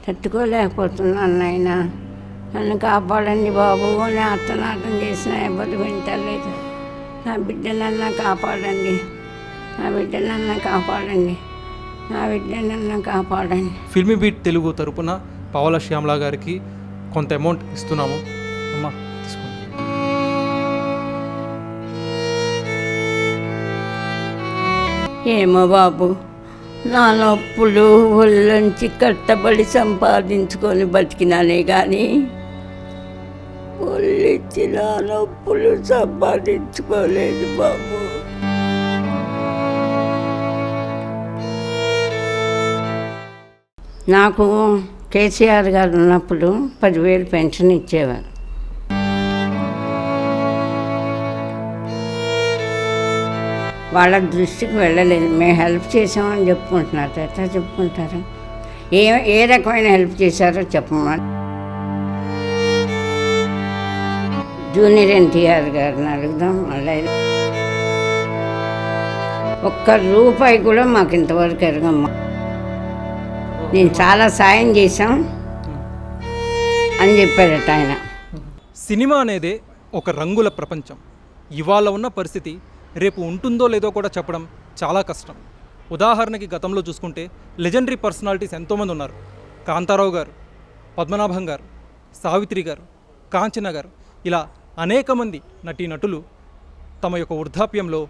తట్టుకోలేకపోతున్నాను నాయన. నన్ను కాపాడండి బాబు. నేను అత్తనాటం చేసిన ఎవరు వింటలేదు. నా బిడ్డనన్నా కాపాడండి, నా బిడ్డనన్నా కాపాడండి, నా బిడ్డనన్నా కాపాడండి. ఫిల్మీ బీట్ తెలుగు తరపున పావలా శ్యామల గారికి కొంత అమౌంట్ ఇస్తున్నాము. అమ్మా తీసుకోండి. ఏమో బాబు, నా నొప్పులు ఒళ్ళొంచి కట్టబడి సంపాదించుకొని బతికినానే కానీ ఒళ్ళిచ్చి నా నొప్పులు సంపాదించుకోలేదు బాబు. నాకు కేసీఆర్ గారు ఉన్నప్పుడు 10,000 పెన్షన్ ఇచ్చేవారు. వాళ్ళ దృష్టికి వెళ్ళలేదు. మేము హెల్ప్ చేసామని చెప్పుకుంటున్నారు. ఎట్లా చెప్పుకుంటారు? ఏ రకమైన హెల్ప్ చేశారో చెప్పమని. జూనియర్ ఎన్టీఆర్ గారిని అడుగుదాం. మళ్ళీ ఒక్క రూపాయి కూడా మాకు ఇంతవరకు ఎరగమ్మా. నేను చాలా సాయం చేశాం అని చెప్పాడట ఆయన. సినిమా అనేదే ఒక రంగుల ప్రపంచం. ఇవాళ ఉన్న పరిస్థితి రేపు ఉంటుందో లేదో కూడా చెప్పడం చాలా కష్టం. ఉదాహరణకి గతంలో చూసుకుంటే లెజెండరీ పర్సనాలిటీస్ ఎంతోమంది ఉన్నారు. కాంతారావు గారు, పద్మనాభం గారు, సావిత్రి గారు, కాంచన గారు, ఇలా అనేక మంది నటీనటులు తమ యొక్క వృద్ధాప్యంలో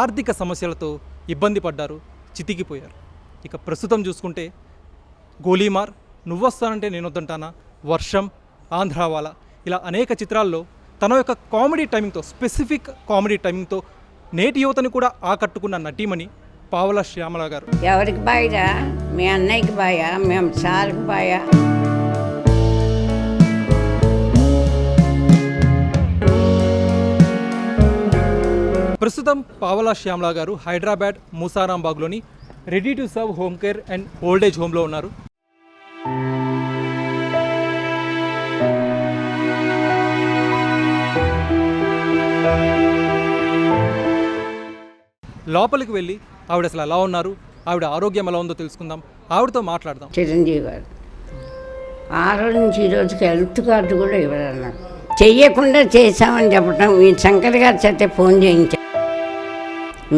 ఆర్థిక సమస్యలతో ఇబ్బంది పడ్డారు, చితికిపోయారు. ఇక ప్రస్తుతం చూసుకుంటే గోలీమార్, నువ్వొస్తానంటే నేనొద్దంటానా, వర్షం, ఆంధ్రావాలా, ఇలా అనేక చిత్రాల్లో తన యొక్క కామెడీ టైమింగ్తో, స్పెసిఫిక్ కామెడీ టైమింగ్తో నేటి యువతని కూడా ఆకట్టుకున్న నటీమణి పావలా శ్యామల గారు. ఎవరికి బాయ్రా? మీ అన్నయ్యకి బాయా? మేము సార్కి బాయా? ప్రస్తుతం పావలా శ్యామల గారు హైదరాబాద్ మూసారాంబాగ్లోని ready to serve home care and old age హోమ్లో ఉన్నారు. లోపలికి వెళ్ళి ఆవిడ అసలు ఎలా ఉన్నారు, ఆవిడ ఆరోగ్యం ఎలా ఉందో తెలుసుకుందాం, ఆవిడతో మాట్లాడదాం. చిరంజీవి గారు ఆ రోజు నుంచి ఈ రోజుకి హెల్త్ కార్డు కూడా ఇవ్వరు నాకు. చెయ్యకుండా చేశామని చెప్పటం. ఈ శంకర్ గారి చేత ఫోన్ చేయించాను,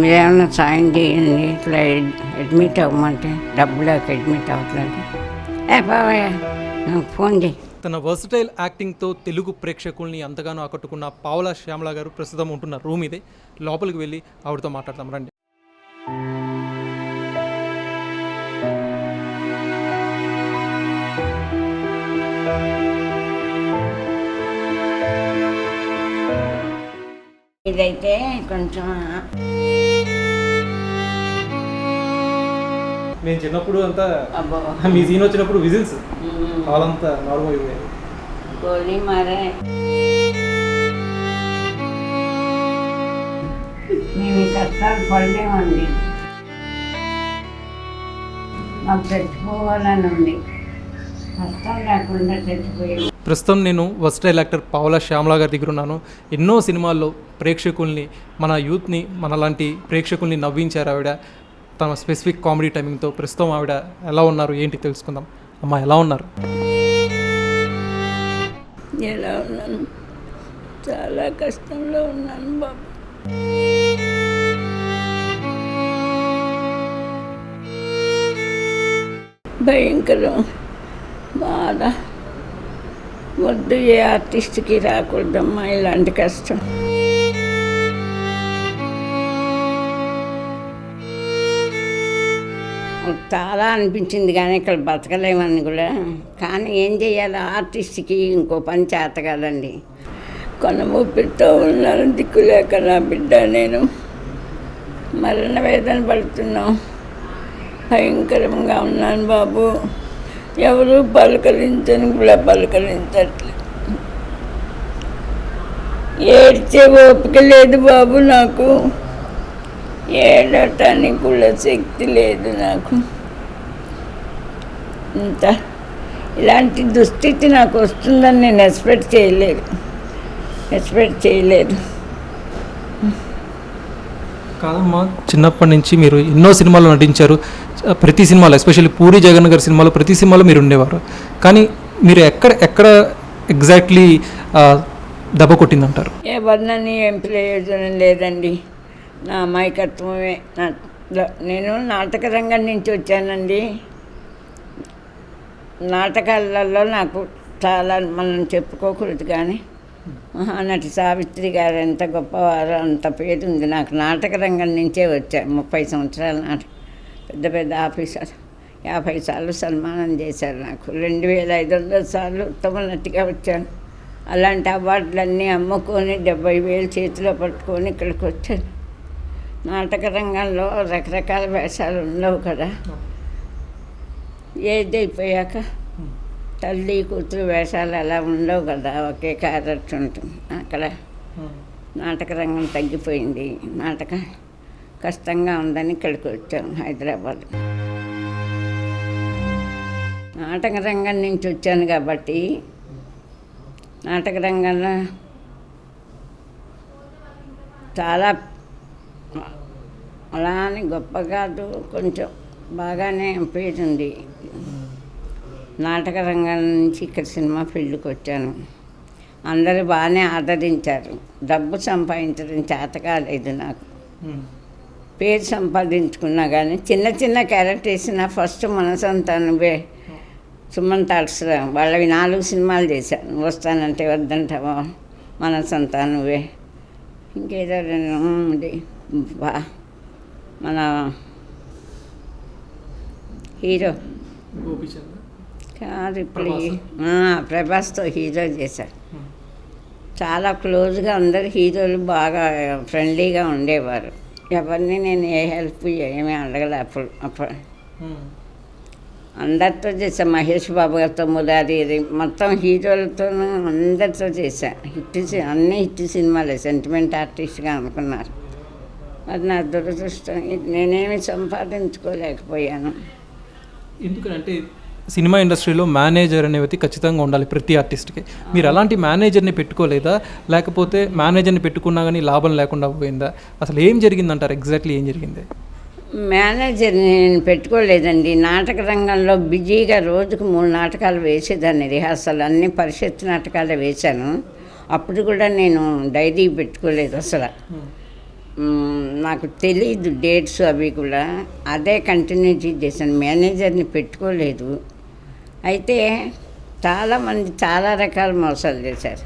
మీరేమన్నా సాయం చేయండి, ఇట్లా అడ్మిట్ అవ్వమంటే డబ్బులోకి అడ్మిట్ అవ్వట్లేదు. బాబయ్యా ఫోన్ చేయి. తన వర్సటైల్ యాక్టింగ్తో తెలుగు ప్రేక్షకుల్ని అంతగానో ఆకట్టుకున్న పావలా శ్యామల గారు ప్రస్తుతం ఉంటున్న రూమ్ ఇదే. లోపలికి వెళ్ళి ఆవిడతో మాట్లాడతాం రండి. ఇదైతే కొంచెం నేను చిన్నప్పుడు అంతా మీ సీన్ వచ్చినప్పుడు విజిల్స్ వాళ్ళంతా నార్మల్ అయిపోయాయి. గోలీ మారే మేము కష్టాలు పడలేమండి. మాకు చచ్చిపోవాలని ఉంది, కష్టం లేకుండా చచ్చిపోయాం. ప్రస్తుతం నేను వర్సటైల్ యాక్టర్ పావలా శ్యామల గారి దగ్గర ఉన్నాను. ఎన్నో సినిమాల్లో ప్రేక్షకుల్ని, మన యూత్ని, మనలాంటి ప్రేక్షకుల్ని నవ్వించారు ఆవిడ తన స్పెసిఫిక్ కామెడీ టైమింగ్తో. ప్రస్తుతం ఆవిడ ఎలా ఉన్నారు ఏంటి తెలుసుకుందాం. అమ్మ ఎలా ఉన్నారు? ఎలా ఉన్నాను? చాలా కష్టంలో ఉన్నాను బాబు. భయంకరం బాధ. వద్దు, ఏ ఆర్టిస్ట్కి రాకూడదమ్మా ఇలాంటి కష్టం. చాలా అనిపించింది కానీ ఇక్కడ బతకలేమని కూడా. కానీ ఏం చేయాలి, ఆర్టిస్ట్కి ఇంకో పని చేత కదండి. కొనమూపితో ఉన్నాను, దిక్కులేక నా బిడ్డ నేను మరణ వేదన పడుతున్నాం. భయంకరంగా ఉన్నాను బాబు. ఎవరు పలకరించని కూడా పలకరించట్లేదు. ఏడ్చే ఓపిక లేదు బాబు నాకు. ఏడటానికి కూడా శక్తి లేదు నాకు. ఇంత ఇలాంటి దుస్థితి నాకు వస్తుందని నేను ఎక్స్పెక్ట్ చేయలేదు. కాదమ్మా, చిన్నప్పటి నుంచి మీరు ఎన్నో సినిమాల్లో నటించారు, ప్రతి సినిమాలో ఎస్పెషల్లీ పూరి జగన్ గారి సినిమాలో ప్రతి సినిమాలో మీరు ఉండేవారు. కానీ మీరు ఎక్కడ ఎగ్జాక్ట్లీ దెబ్బ కొట్టిందంటారు? ఎవరినని ఏం ప్రయోజనం లేదండి. నా అమాయకత్వమే. నేను నాటక రంగం నుంచి వచ్చానండి. నాటకాలలో నాకు చాలా మనం చెప్పుకోకూడదు, కానీ మహానటి సావిత్రి గారు ఎంత గొప్పవారు, అంత పేరు ఉంది నాకు. నాటక రంగం నుంచే వచ్చాను. 30 సంవత్సరాల నాటి పెద్ద పెద్ద ఆఫీసర్ 50 సార్లు సన్మానం చేశారు నాకు. 2500 సార్లు ఉత్తమ నటిగా వచ్చాను. అలాంటి అవార్డులన్నీ అమ్ముకొని 70,000 చేతిలో పట్టుకొని ఇక్కడికి వచ్చాను. నాటక రంగంలో రకరకాల వేషాలు ఉండవు కదా. ఏజ్ అయిపోయాక తల్లి కూతురు వేషాలు అలా ఉండవు కదా, ఒకే క్యారెక్టర్ ఉంటుంది. అక్కడ నాటక రంగం తగ్గిపోయింది. కష్టంగా ఉందని ఇక్కడికి వచ్చాను హైదరాబాద్. నాటక రంగం నుంచి వచ్చాను కాబట్టి నాటక రంగంలో చాలా అలా అని గొప్ప కాదు, కొంచెం బాగానే పేరు ఉంది. నాటక రంగం నుంచి ఇక్కడ సినిమా ఫీల్డ్కి వచ్చాను. అందరూ బాగానే ఆదరించారు. డబ్బు సంపాదించడం చేత కాలేదు నాకు. పేరు సంపాదించుకున్నా కానీ చిన్న చిన్న క్యారెక్టర్ వేసిన ఫస్ట్ మనసంతా నువ్వే, సుమంత్ ఆర్ట్స్లో వాళ్ళవి 4 సినిమాలు చేశాను. వస్తానంటే వద్దంటావా, మనసంతా నువ్వే, ఇంకేదో మన హీరో కాదు ఇప్పుడు ప్రభాస్తో హీరో చేశారు. చాలా క్లోజ్గా అందరు హీరోలు బాగా ఫ్రెండ్లీగా ఉండేవారు. ఎవరిని నేను ఏ హెల్ప్ ఏమీ అడగలే. అప్పుడు అందరితో చేశాను. మహేష్ బాబు గారితో, మురారి, మొత్తం హీరోలతోనూ అందరితో చేశాను. అన్ని హిట్ సినిమాలే. సెంటిమెంట్ ఆర్టిస్ట్గా అనుకున్నారు. అది నా దురదృష్టం. నేనేమి సంపాదించుకోలేకపోయాను. ఎందుకంటే సినిమా ఇండస్ట్రీలో మేనేజర్ అనేది ఖచ్చితంగా ఉండాలి ప్రతి ఆర్టిస్ట్కి. మీరు అలాంటి మేనేజర్ని పెట్టుకోలేదా, లేకపోతే మేనేజర్ని పెట్టుకున్నా కానీ లాభం లేకుండా పోయిందా? అసలు ఏం జరిగిందంటారు? ఎగ్జాక్ట్లీ ఏం జరిగింది? మేనేజర్ని నేను పెట్టుకోలేదండి. నాటక రంగంలో బిజీగా రోజుకు 3 నాటకాలు వేసేదాన్ని. రిహార్సల్ అన్ని పరిషత్ నాటకాలు వేశాను. అప్పుడు కూడా నేను డైరీ పెట్టుకోలేదు అసలు. నాకు తెలీదు డేట్స్ అవి కూడా. అదే కంటిన్యూటీ చేశాను. మేనేజర్ని పెట్టుకోలేదు. అయితే చాలామంది చాలా రకాల మోసాలు చేశారు.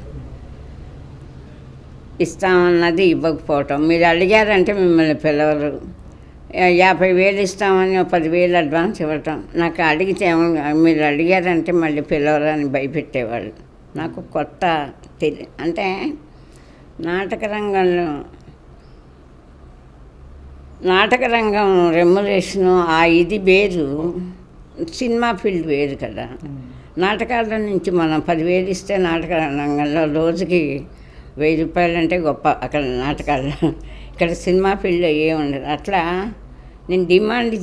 ఇస్తామన్నది ఇవ్వకపోవటం. మీరు అడిగారంటే మిమ్మల్ని పిలవరు. 50,000 ఇస్తామని 10,000 అడ్వాన్స్ ఇవ్వటం. నాకు అడిగితే మీరు అడిగారంటే మళ్ళీ పిలవరు అని భయపెట్టేవాళ్ళు. నాకు కొత్త అంటే నాటక రంగం రెమ్యునరేషను ఇది వేరు, సినిమా ఫీల్డ్ వేరు కదా. నాటకాల నుంచి మనం 10,000 ఇస్తే నాటక రంగంలో రోజుకి 1,000 రూపాయలు అంటే గొప్ప అక్కడ నాటకాల్లో. ఇక్కడ సినిమా ఫీల్డ్లో ఏముండదు. అట్లా నేను డిమాండ్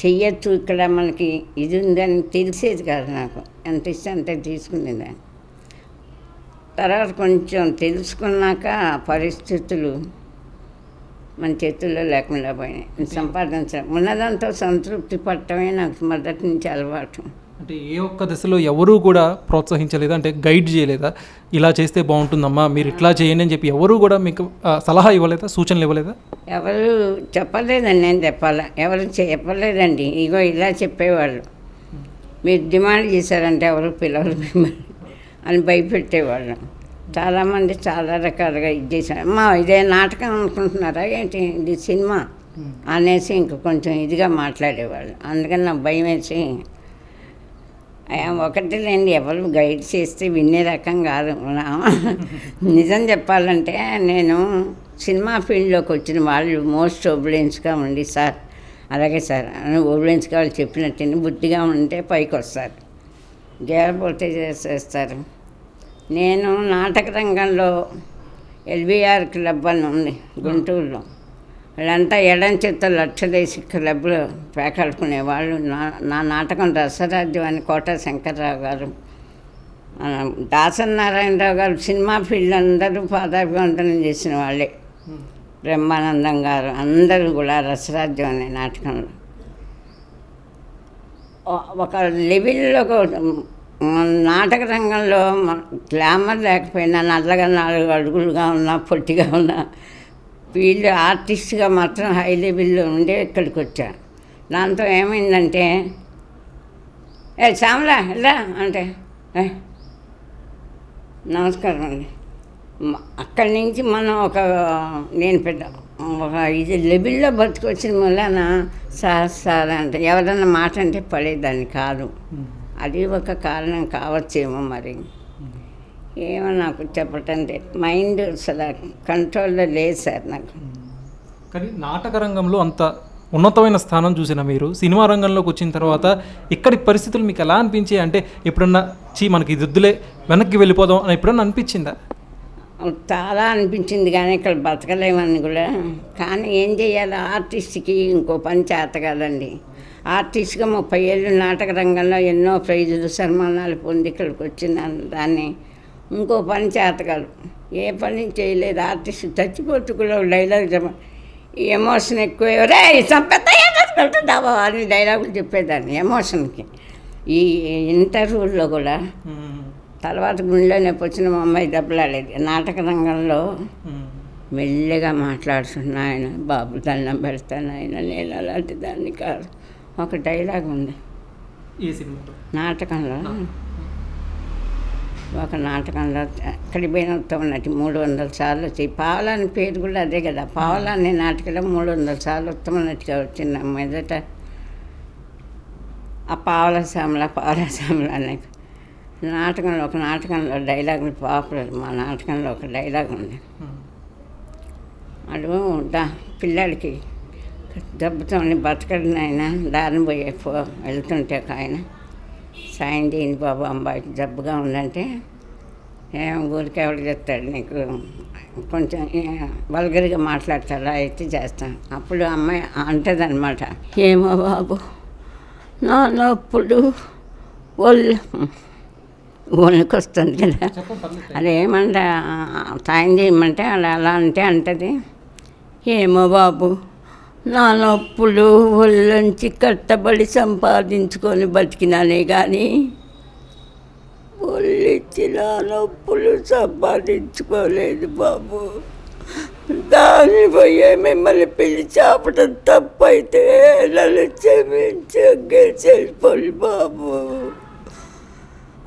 చెయ్యొచ్చు, ఇక్కడ మనకి ఇది ఉందని తెలిసేది కాదు నాకు. ఎంత ఇస్తే అంతే తీసుకునేదాన్ని. తర్వాత కొంచెం తెలుసుకున్నాక పరిస్థితులు మన చేతుల్లో లేకుండా పోయినాయి. సంపాదించడం ఉన్నదంతా సంతృప్తి పడటమే నాకు మొదటి నుంచి అలవాటు. అంటే ఏ ఒక్క దశలో ఎవరూ కూడా ప్రోత్సహించలేదా, అంటే గైడ్ చేయలేదా? ఇలా చేస్తే బాగుంటుందమ్మా, మీరు ఇట్లా చేయండి అని చెప్పి ఎవరు కూడా మీకు సలహా ఇవ్వలేదా, సూచనలు ఇవ్వలేదా? ఎవరు చెప్పలేదండి. నేను చెప్పాలా? ఎవరు చెప్పలేదండి. ఇగో ఇలా చెప్పేవాళ్ళు. మీరు డిమాండ్ చేశారంటే ఎవరు పిలవరు మిమ్మల్ని అని భయపెట్టేవాళ్ళు. చాలామంది చాలా రకాలుగా ఇది చేశారు. అమ్మా ఇదే నాటకం అనుకుంటున్నారా ఏంటి, ఇది సినిమా అనేసి ఇంక కొంచెం ఇదిగా మాట్లాడేవాళ్ళు. అందుకని నాకు భయం వేసి ఒకటి లేండి, ఎవరు గైడ్ చేస్తే వినే రకం కాదు. నిజం చెప్పాలంటే నేను సినిమా ఫీల్డ్లోకి వచ్చిన వాళ్ళు మోస్ట్ ఒబిడియన్స్గా ఉండి, సార్ అలాగే సార్ అని ఒబిడియన్స్గా వాళ్ళు చెప్పినట్టు బుద్ధిగా ఉంటే పైకి వస్తారు, గేరపోతే చేసేస్తారు. నేను నాటక రంగంలో ఎల్బిఆర్ క్లబ్ అని ఉంది గుంటూరులో. వాళ్ళంతా ఎడం చేత లక్షలేసి క్లబ్లో పేకాడుకునేవాళ్ళు. నా నాటకం రసరాజ్యం అని కోట శంకర్రావు గారు, దాసనారాయణరావు గారు, సినిమా ఫీల్డ్ అందరూ పాదాభివందనం చేసిన వాళ్ళే. బ్రహ్మానందం గారు అందరూ కూడా రసరాజ్యం అనే నాటకంలో ఒక లెవెల్లో నాటక రంగంలో గ్లామర్ లేకపోయినా నల్లగా 4 అడుగులుగా ఉన్నా పొట్టిగా ఉన్నా వీళ్ళు ఆర్టిస్ట్గా మాత్రం హై లెవెల్లో ఉండే ఇక్కడికి వచ్చాను. దాంతో ఏమైందంటే శ్యామలా ఎలా అంటే నమస్కారం అండి. అక్కడి నుంచి మనం నేను ఒక ఇది లెవెల్లో బతికొచ్చిన వలన సార్ అంటే ఎవరన్నా మాట అంటే పడేదాన్ని కాదు. అది ఒక కారణం కావచ్చేమో మరి, ఏమో నాకు చెప్పటం లేదు. మైండ్ అసలు కంట్రోల్లో లేదు సార్ నాకు. కానీ నాటక రంగంలో అంత ఉన్నతమైన స్థానం చూసిన మీరు సినిమా రంగంలోకి వచ్చిన తర్వాత ఇక్కడి పరిస్థితులు మీకు ఎలా అనిపించాయి? అంటే ఎప్పుడన్నా మనకి ఇది వద్దులే వెనక్కి వెళ్ళిపోదాం అని ఎప్పుడన్నా అనిపించిందా? చాలా అనిపించింది, కానీ ఇక్కడ బతకలేమని కూడా. కానీ ఏం చేయాలి, ఆర్టిస్ట్కి ఇంకో పని చేత కాదండి. ఆర్టిస్ట్గా 30 ఏళ్ళు నాటక రంగంలో ఎన్నో ప్రైజులు సన్మానాలు పొంది ఇక్కడికి వచ్చిన దాన్ని ఇంకో పని చేత కాదు, ఏ పని చేయలేదు. ఆర్టిస్ట్ చచ్చిపోతూ కూడా డైలాగ్ ఎమోషన్ ఎక్కువ చంపేస్తావా అని డైలాగులు చెప్పేదాన్ని ఎమోషన్కి. ఈ ఇంటర్వ్యూల్లో కూడా తర్వాత గుండెలో నొప్పి వచ్చిన మా అమ్మాయి దెబ్బలాడేది. నాటక రంగంలో మెల్లిగా మాట్లాడుతున్నా ఆయన, బాబు దండం పెడతాను ఆయన, నేను అలాంటి దాన్ని కాదు. ఒక డైలాగ్ ఉంది నాటకంలో, ఒక నాటకంలో అక్కడికి పోయిన ఉత్తమ నటి 300 సార్లు వచ్చి పావలాని పేరు కూడా అదే కదా. పావలాని నాటకంలో 300 సార్లు ఉత్తమ నటిగా వచ్చింది. మొదట ఆ పావల శ్యామల అనే నాటకంలో ఒక నాటకంలో డైలాగులు పాపులర్. మా నాటకంలో ఒక డైలాగ్ ఉంది. అడు పిల్లడికి దెబ్బతో బతకడిన ఆయన దారిని పోయే వెళ్తుంటే ఒక ఆయన సాయం చేయని బాబు అమ్మాయికి జబ్బుగా ఉందంటే ఊరికి ఎవరు చెప్తాడు, నీకు కొంచెం వల్గర్గా మాట్లాడతాడా అయితే చేస్తాను. అప్పుడు అమ్మాయి అంటదన్నమాట, ఏమో బాబు నా నొప్పుడు ఒళ్ళకి వస్తుంది కదా, అదేమంట సాయం చేయమంటే అలా అంటే అంటది, ఏమో బాబు నా నొప్పులు ఒళ్ళొంచి కట్టబడి సంపాదించుకొని బతికినానే కానీ ఒళ్ళిచ్చి నా నొప్పులు సంపాదించుకోలేదు బాబు. దాని పోయే మిమ్మల్ని పిలిచి ఆపటం తప్పైతే నన్ను క్షమించండి బాబు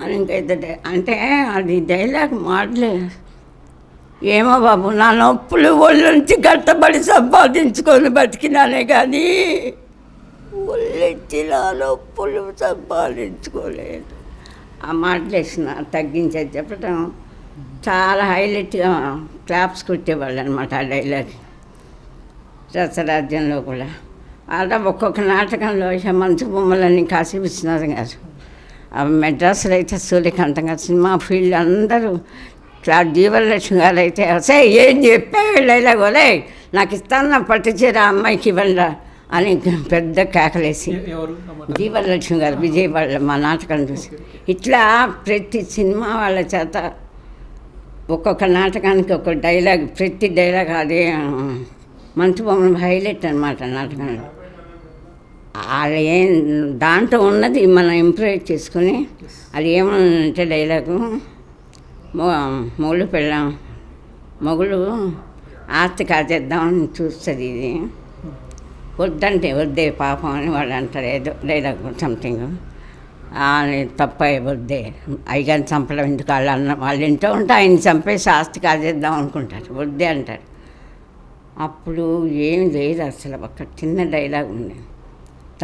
అని ఇంకైతే అంటే అది డైలాగ్ మాటలే. ఏమో బాబు నా నొప్పులు ఒళ్ళొంచి కట్టబడి సంపాదించుకొని బతికినానే కానీ ఒళ్ళొంచి నా నొప్పులు సంపాదించుకోలేదు. ఆ మాటలు వేసిన తగ్గించేది చెప్పడం చాలా హైలైట్గా క్లాప్స్ కొట్టేవాళ్ళు అనమాట ఆ డైలాగ్. రసరాజ్యంలో కూడా అలా ఒక్కొక్క నాటకంలో మంచు బొమ్మలని కాశీ విశ్వనాథం గారు, మెడ్రాస్లో అయితే సూర్యకాంతం గారు, సినిమా ఫీల్డ్ అందరూ జీవలక్ష్మి గారు అయితే అసే ఏం చెప్పావు డైలాగ్, ఒలే నాకు ఇస్తాను పట్టు చీర అమ్మాయికి ఇవ్వండి అని పెద్ద కేకలేసి, జీవలక్ష్మి గారు విజయవాడలో మా నాటకం చూసి. ఇట్లా ప్రతి సినిమా వాళ్ళ చేత ఒక్కొక్క నాటకానికి ఒక డైలాగ్, ప్రతి డైలాగ్ అదే మంచు బొమ్మలు హైలైట్ అనమాట నాటకంలో. అది ఏం దాంట్లో ఉన్నది మనం ఇంప్రూవ్ చేసుకుని, అది ఏమంటే డైలాగు మొగుడు ఆస్తి కాజేద్దామని చూస్తుంది, ఇది వద్దంటే వద్దే పాపం అని వాళ్ళు అంటారు. ఏదో డైలాగ్ సంథింగ్ తప్ప వద్దే, అయ్యగారిని చంపడం ఎందుకు, వాళ్ళ ఇంట్లో ఉంటే ఆయన చంపేసి ఆస్తి కాజేద్దాం అనుకుంటారు, వద్దే అంటారు. అప్పుడు ఏం లేదు అసలు, ఒక చిన్న డైలాగ్ ఉంది,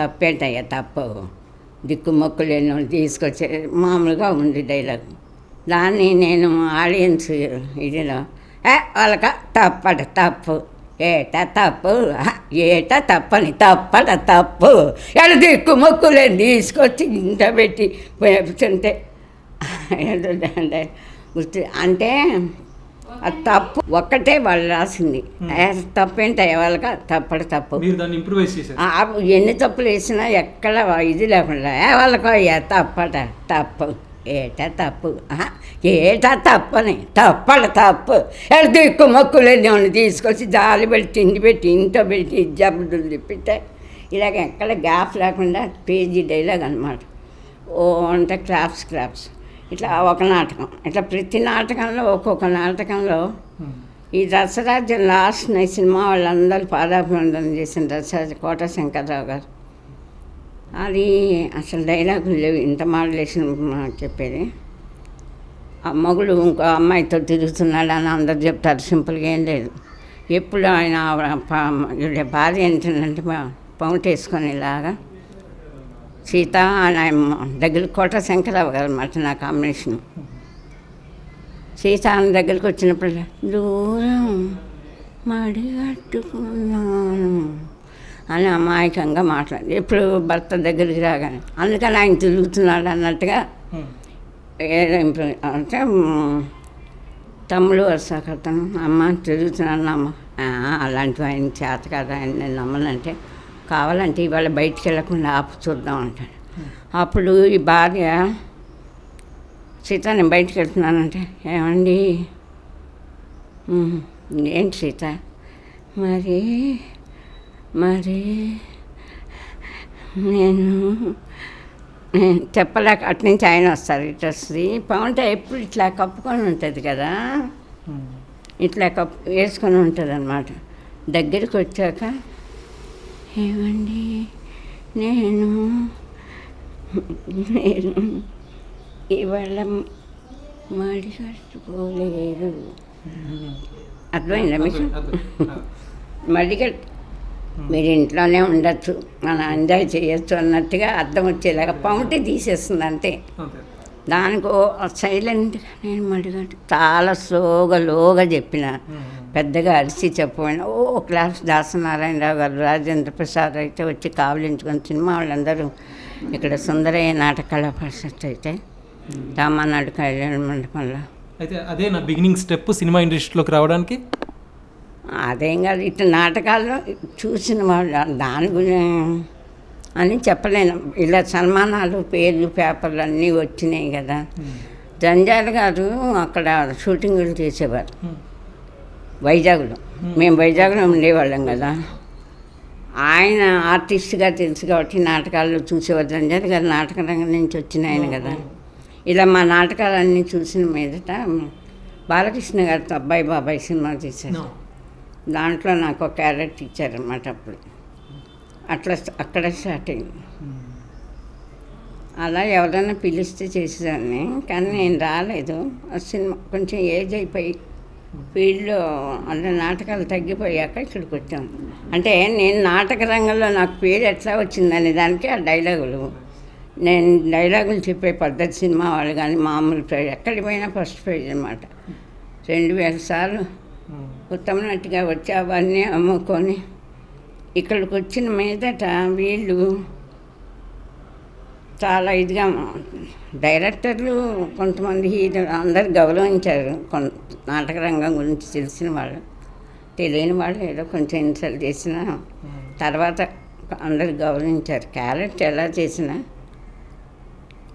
తప్పేంటయ్యా తప్పు, దిక్కుమొక్కులేని తీసుకొచ్చే మామూలుగా ఉంది డైలాగ్. దాన్ని నేను ఆడియన్స్ ఇదిలో వాళ్ళక తప్పు ఏట తప్పని తప్పడ తప్పు ఎడ దిక్కు మొక్కులేని తీసుకొచ్చి ఇంత పెట్టి వేపుతుంటే గుర్తు అంటే ఆ తప్పు ఒక్కటే వాళ్ళు రాసింది. తప్పేంటి వాళ్ళక తప్పడు తప్పు, ఎన్ని తప్పులు వేసినా ఎక్కడ ఇది లేకుండా వాళ్ళకు తప్పట తప్పు ఏటా తప్పు తప్పని తప్పడ తప్పు ఎడ దిక్కు మొక్కులేని తీసుకొచ్చి జాలి పెట్టి తిండి పెట్టి ఇంట్లో పెట్టి జబ్బులు తిప్పితే ఇలాగ ఎక్కడ గ్యాప్ లేకుండా పేజీ డైలాగ్ అనమాట. ఓ అంటే క్రాప్స్ ఇట్లా ఒక నాటకం, ఇట్లా ప్రతి నాటకంలో ఒక్కొక్క నాటకంలో ఈ రసరాజ్యం లాస్ట్ నైట్ సినిమా వాళ్ళందరూ పాదాభివందనం చేసిన రసరాజ కోట శంకర్రావు గారు. అది అసలు డైలాగులు లేవు, ఇంత మాడ్యులేషన్ చెప్పేది. ఆ మగుడు ఇంకో అమ్మాయితో తిరుగుతున్నాడు అని అందరు చెప్తారు, సింపుల్గా ఏం లేదు. ఎప్పుడు ఆయన భార్య ఏంటంటే పౌంట్ వేసుకొని ఇలాగా సీత ఆయన దగ్గర కోట శంకరరావు గారు అన్నమాట నా కాంబినేషన్. సీత ఆయన దగ్గరికి వచ్చినప్పుడు దూరం మడి కట్టుకున్నాను అని అమాయకంగా మాట్లాడి ఎప్పుడు భర్త దగ్గరికి రాగానే అందుకని ఆయన తిరుగుతున్నాడు అన్నట్టుగా ఏదో ఇంప్రూవ్ అంటే తమ్ముడు వరుసకతను అమ్మ తిరుగుతున్నాను అమ్మ అలాంటివి ఆయన చేత కదా ఆయన నేను నమ్మనంటే కావాలంటే ఇవాళ బయటికి వెళ్ళకుండా ఆపు చూద్దాం అంటాడు. అప్పుడు ఈ భార్య సీత నేను బయటికి వెళ్తున్నానంటే ఏమండి ఏంటి సీత మరి నేను చెప్పలేక అటు నుంచి ఆయన వస్తారు, ఇటు వస్తుంది పౌంట ఎప్పుడు ఇట్లా కప్పుకొని ఉంటుంది కదా, ఇట్లా వేసుకొని ఉంటుంది అన్నమాట. దగ్గరికి వచ్చాక ఏమండి నేను ఇవాళ మడి కట్టుకోలేదు. అర్థమైందా మీకు? మడి మీరు ఇంట్లోనే ఉండొచ్చు, మనం ఎంజాయ్ చేయొచ్చు అన్నట్టుగా అర్థం వచ్చేలాగా పౌంటే తీసేస్తుంది అంతే. దానికో సైలెంట్గా నేను మడిగట్టు చాలా లోగా చెప్పిన, పెద్దగా అరిచి చెప్పపోయినా క్లాస్ దాసనారాయణరావు గారు, రాజేంద్ర ప్రసాద్ అయితే వచ్చి కావలించుకొని సినిమా వాళ్ళందరూ ఇక్కడ సుందరయ్య నాటక కళా పరిషత్ అయితే రామానాయుడు కళ్యాణ మండపంలో. అయితే అదే నా బిగినింగ్ స్టెప్ సినిమా ఇండస్ట్రీలోకి రావడానికి. అదేం కాదు, ఇట్లా నాటకాల్లో చూసిన వాళ్ళు దాని గురించి అని చెప్పలేను. ఇలా సన్మానాలు పేర్లు పేపర్లు అన్నీ వచ్చినాయి కదా. జంజాల గారు అక్కడ షూటింగులు చేసేవారు వైజాగ్లో, మేము వైజాగ్లో ఉండేవాళ్ళం కదా. ఆయన ఆర్టిస్ట్గా తెలుసు కాబట్టి నాటకాల్లో చూసేవారు. జంజాల గారు నాటక రంగం నుంచి వచ్చిన ఆయన కదా. ఇలా మా నాటకాలన్నీ చూసిన మీదట బాలకృష్ణ గారితో అబ్బాయి బాబాయ్ సినిమా తీశారు. దాంట్లో నాకు ఒక క్యారెక్టర్ ఇచ్చారన్నమాట. అప్పుడు అట్లా అక్కడ స్టార్ట్ అయింది. అలా ఎవరైనా పిలిస్తే చేసేదాన్ని, కానీ నేను రాలేదు. ఆ సినిమా కొంచెం ఏజ్ అయిపోయి ఫీల్డ్లో అంటే నాటకాలు తగ్గిపోయాక ఇక్కడికి వచ్చాం. అంటే నేను నాటక రంగంలో నాకు పేరు ఎట్లా వచ్చిందనే దానికి ఆ డైలాగులు, నేను డైలాగులు చెప్పే పద్ధతి సినిమా వాళ్ళు కానీ మామూలు ప్రైజ్ ఎక్కడికి పోయినా ఫస్ట్ ప్రైజ్ అన్నమాట. 2000 సార్లు ఉత్తమ నటిగా వచ్చి అవన్నీ అమ్ముకొని ఇక్కడికి వచ్చిన మీదట వీళ్ళు చాలా ఇదిగా డైరెక్టర్లు కొంతమంది హీరోలు అందరు గౌరవించారు. నాటక రంగం గురించి తెలిసిన వాళ్ళు, తెలియని వాళ్ళు ఏదో కొంచెం ఇన్సల్ట్ చేసినా తర్వాత అందరు గౌరవించారు. క్యారెక్టర్ ఎలా చేసినా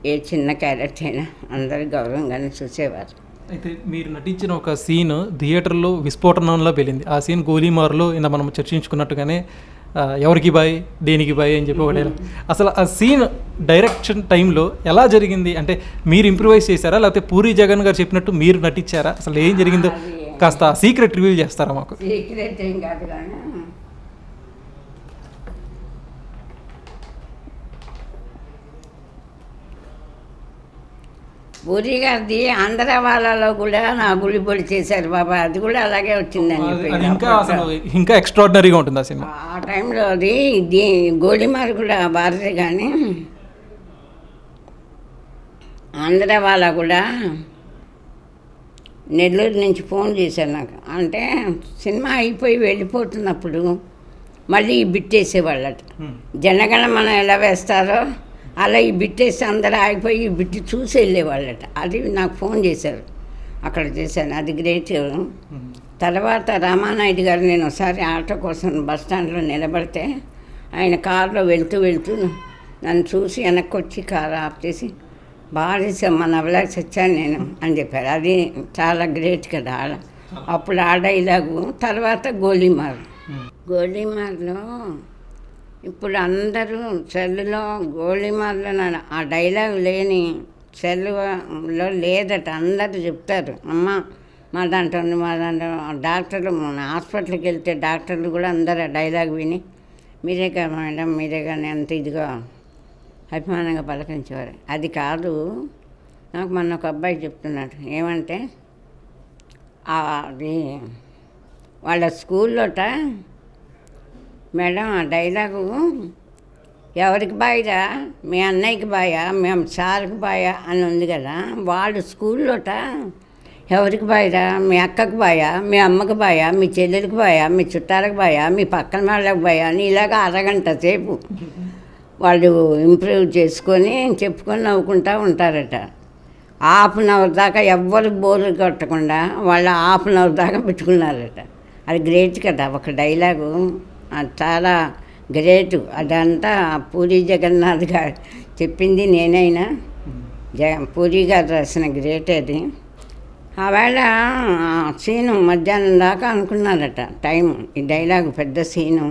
ఏ చిన్న క్యారెక్టర్ అయినా అందరు గౌరవంగానే చూసేవారు. అయితే మీరు నటించిన ఒక సీన్ థియేటర్లో విస్ఫోటనంలో వెళ్ళింది. ఆ సీన్ గోలీమార్లో ఇంత మనం చర్చించుకున్నట్టుగానే ఎవరికి బాయ్ దేనికి బాయ్ అని చెప్పి ఒకటి. అసలు ఆ సీన్ డైరెక్షన్ టైంలో ఎలా జరిగింది? అంటే మీరు ఇంప్రూవైజ్ చేశారా, లేకపోతే పూరి జగన్ గారు చెప్పినట్టు మీరు నటించారా? అసలు ఏం జరిగిందో కాస్త సీక్రెట్ రివీల్ చేస్తారా మాకు? సీక్రెట్ ఏం కాదు కానీ పూరి గారిది ఆంధ్ర వాళ్ళలో కూడా నా గుడిబొడి చేశారు బాబా, అది కూడా అలాగే వచ్చిందని చెప్పి ఇంకా ఎక్స్ట్రాడినరీగా ఉంటుంది ఆ సినిమా. ఆ టైంలో అది గోలిమార్ కూడా భారతే కానీ ఆంధ్ర వాళ్ళ కూడా నెల్లూరు నుంచి ఫోన్ చేశారు నాకు. అంటే సినిమా అయిపోయి వెళ్ళిపోతున్నప్పుడు మళ్ళీ ఈ బిట్టేసేవాళ్ళట. జనగణమన ఎలా వేస్తారో అలా ఈ బిట్టేసి అందరూ ఆగిపోయి ఈ బిట్టి చూసి వెళ్ళేవాళ్ళట. అది నాకు ఫోన్ చేశారు, అక్కడ చేశాను, అది గ్రేట్. తర్వాత రామానాయుడు గారు నేను ఒకసారి ఆటో కోసం బస్ స్టాండ్లో నిలబడితే ఆయన కారులో వెళ్తూ నన్ను చూసి వెనక్కి వచ్చి కారు ఆఫ్ చేసి బాగా చేసామ్మా నవలాగా చచ్చాను నేను అని చెప్పారు. అది చాలా గ్రేట్ కదా. అప్పుడు ఆ డైలాగు. తర్వాత గోలీమార్లో ఇప్పుడు అందరూ సెల్లులో గోళీమార్లో ఆ డైలాగ్ లేని సెల్లులో లేదట. అందరూ చెప్తారు, అమ్మ మా దాంట్లో ఉంది, మా దాంట్లో. డాక్టర్లు మన హాస్పిటల్కి వెళ్తే డాక్టర్లు కూడా అందరూ ఆ డైలాగ్ విని మీరేగా మేడం, మీరే కానీ అంత ఇదిగా అభిమానంగా పలకరించేవారు. అది కాదు. నాకు మొన్న ఒక అబ్బాయి చెప్తున్నాడు, ఏమంటే అది వాళ్ళ స్కూల్లోట మేడం ఆ డైలాగు ఎవరికి బాయిరా, మీ అన్నయ్యకి బాయా, మేము సార్కి బాయా అని ఉంది కదా. వాళ్ళు స్కూల్లోట ఎవరికి బాయిరా, మీ అక్కకి బాయా, మీ అమ్మకి బాయా, మీ చెల్లెలకి బాయా, మీ చుట్టాలకు బాయా, మీ పక్కన వాళ్ళకి బాయా అని ఇలాగ అరగంట సేపు వాళ్ళు ఇంప్రూవ్ చేసుకొని చెప్పుకొని నవ్వుకుంటూ ఉంటారట. హాఫ్ అన్ అవర్ దాకా ఎవ్వరు బోర్లు కొట్టకుండా వాళ్ళు హాఫ్ అన్ అవర్ దాకా పెట్టుకున్నారట. అది గ్రేట్ కదా ఒక డైలాగు, అది చాలా గ్రేటు. అదంతా పూరి జగన్నాథ్ గారు చెప్పింది నేనైనా పూరి గారు రాసిన గ్రేట్ అది. ఆవేళ సీను మధ్యాహ్నం దాకా అనుకున్నారట టైం. ఈ డైలాగు పెద్ద సీను,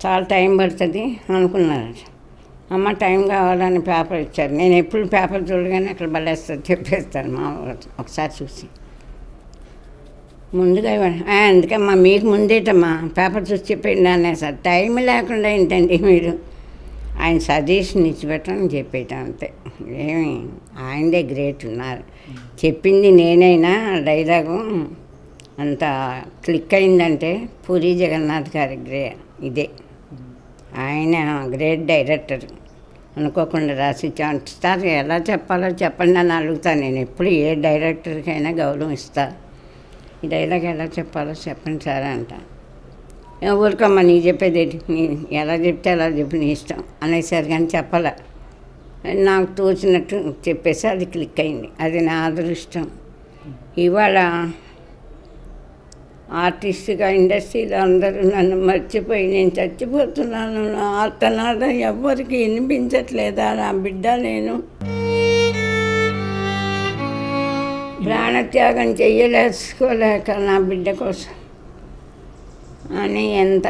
చాలా టైం పడుతుంది అనుకున్నారట. అమ్మ టైం కావాలని పేపర్ ఇచ్చారు. నేను ఎప్పుడు పేపర్ చూడగానే అక్కడ బలేస్తారు చెప్పేస్తాను మా ఒకసారి చూసి ముందుగా ఎందుకమ్మా మీకు ముందేటమ్మా పేపర్ చూసి చెప్పండి అనేసారు. టైం లేకుండా ఏంటండి మీరు, ఆయన సజెషన్ ఇచ్చిపెట్టని చెప్పేయటం అంతే. ఏమి ఆయనదే గ్రేట్ ఉన్నారు. చెప్పింది నేనైనా డైలాగు అంత క్లిక్ అయిందంటే పూరి జగన్నాథ్ గారి ఇదే. ఆయన గ్రేట్ డైరెక్టర్. అనుకోకుండా రాసి సార్ ఎలా చెప్పాలో చెప్పండి అని అడుగుతాను నేను. ఎప్పుడు ఏ డైరెక్టర్కైనా గౌరవం ఇస్తాను. ఈ డైలాగ్ ఎలా చెప్పాలో చెప్పండి సార్ అంట. ఊరికమ్మా నీకు చెప్పేది నీ ఎలా చెప్తే అలా చెప్పి నీ ఇష్టం అనేసారు. కానీ చెప్పాల నాకు తోచినట్టు చెప్పేసి అది క్లిక్ అయింది. అది నా అదృష్టం. ఇవాళ ఆర్టిస్ట్గా ఇండస్ట్రీలో అందరూ నన్ను మర్చిపోయి నేను చచ్చిపోతున్నాను, నా ఆర్తనాదం ఎవ్వరికి వినిపించట్లేదా, నా బిడ్డ నేను ప్రాణత్యాగం చెయ్యలేసుకోలేక నా బిడ్డ కోసం అని ఎంత.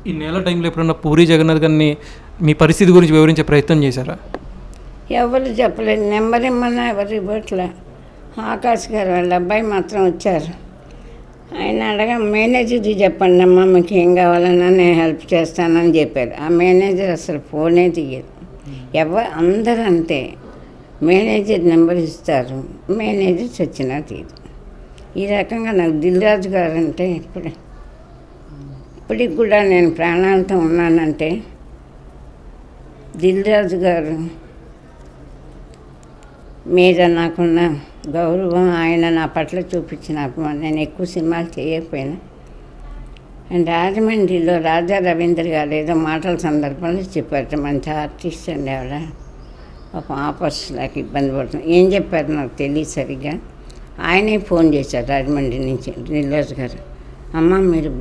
ఈ నెల టైంలో ఎప్పుడన్నా పూరి జగన్నాథ్ గారిని మీ పరిస్థితి గురించి వివరించే ప్రయత్నం చేశారా? ఎవరు చెప్పలేదు. నెంబర్ ఇమ్మన్నా ఎవరు ఇవ్వట్లే. ఆకాష్ గారు వాళ్ళ అబ్బాయి మాత్రం వచ్చారు. ఆయన మేనేజర్కి చెప్పండి అమ్మా మీకు ఏం కావాలన్నా నేను హెల్ప్ చేస్తానని చెప్పారు. ఆ మేనేజర్ అసలు ఫోనే తీయదు. అందరూ అంతే, మేనేజర్ నెంబర్ ఇస్తారు, మేనేజర్ చచ్చినా తీయదు. ఈ రకంగా నాకు దిల్రాజు గారు అంటే ఇప్పటికి కూడా నేను ప్రాణాలతో ఉన్నానంటే దిల్రాజు గారు మీద నాకున్న గౌరవం, ఆయన నా పట్ల చూపించిన అభిమానం. నేను ఎక్కువ సినిమాలు చేయకపోయినా అండ్ రాజమండ్రిలో రాజా రవీంద్ర గారు ఏదో మాటల సందర్భంలో చెప్పారు, మంచి ఆర్టిస్ట్ అండి ఆవిడ, ఒక ఆపర్స్లాకి ఇబ్బంది పడుతుంది. ఏం చెప్పారు నాకు తెలియదు సరిగ్గా. ఆయనే ఫోన్ చేశారు రాజమండ్రి నుంచి దిల్రాజు గారు, అమ్మ మీరు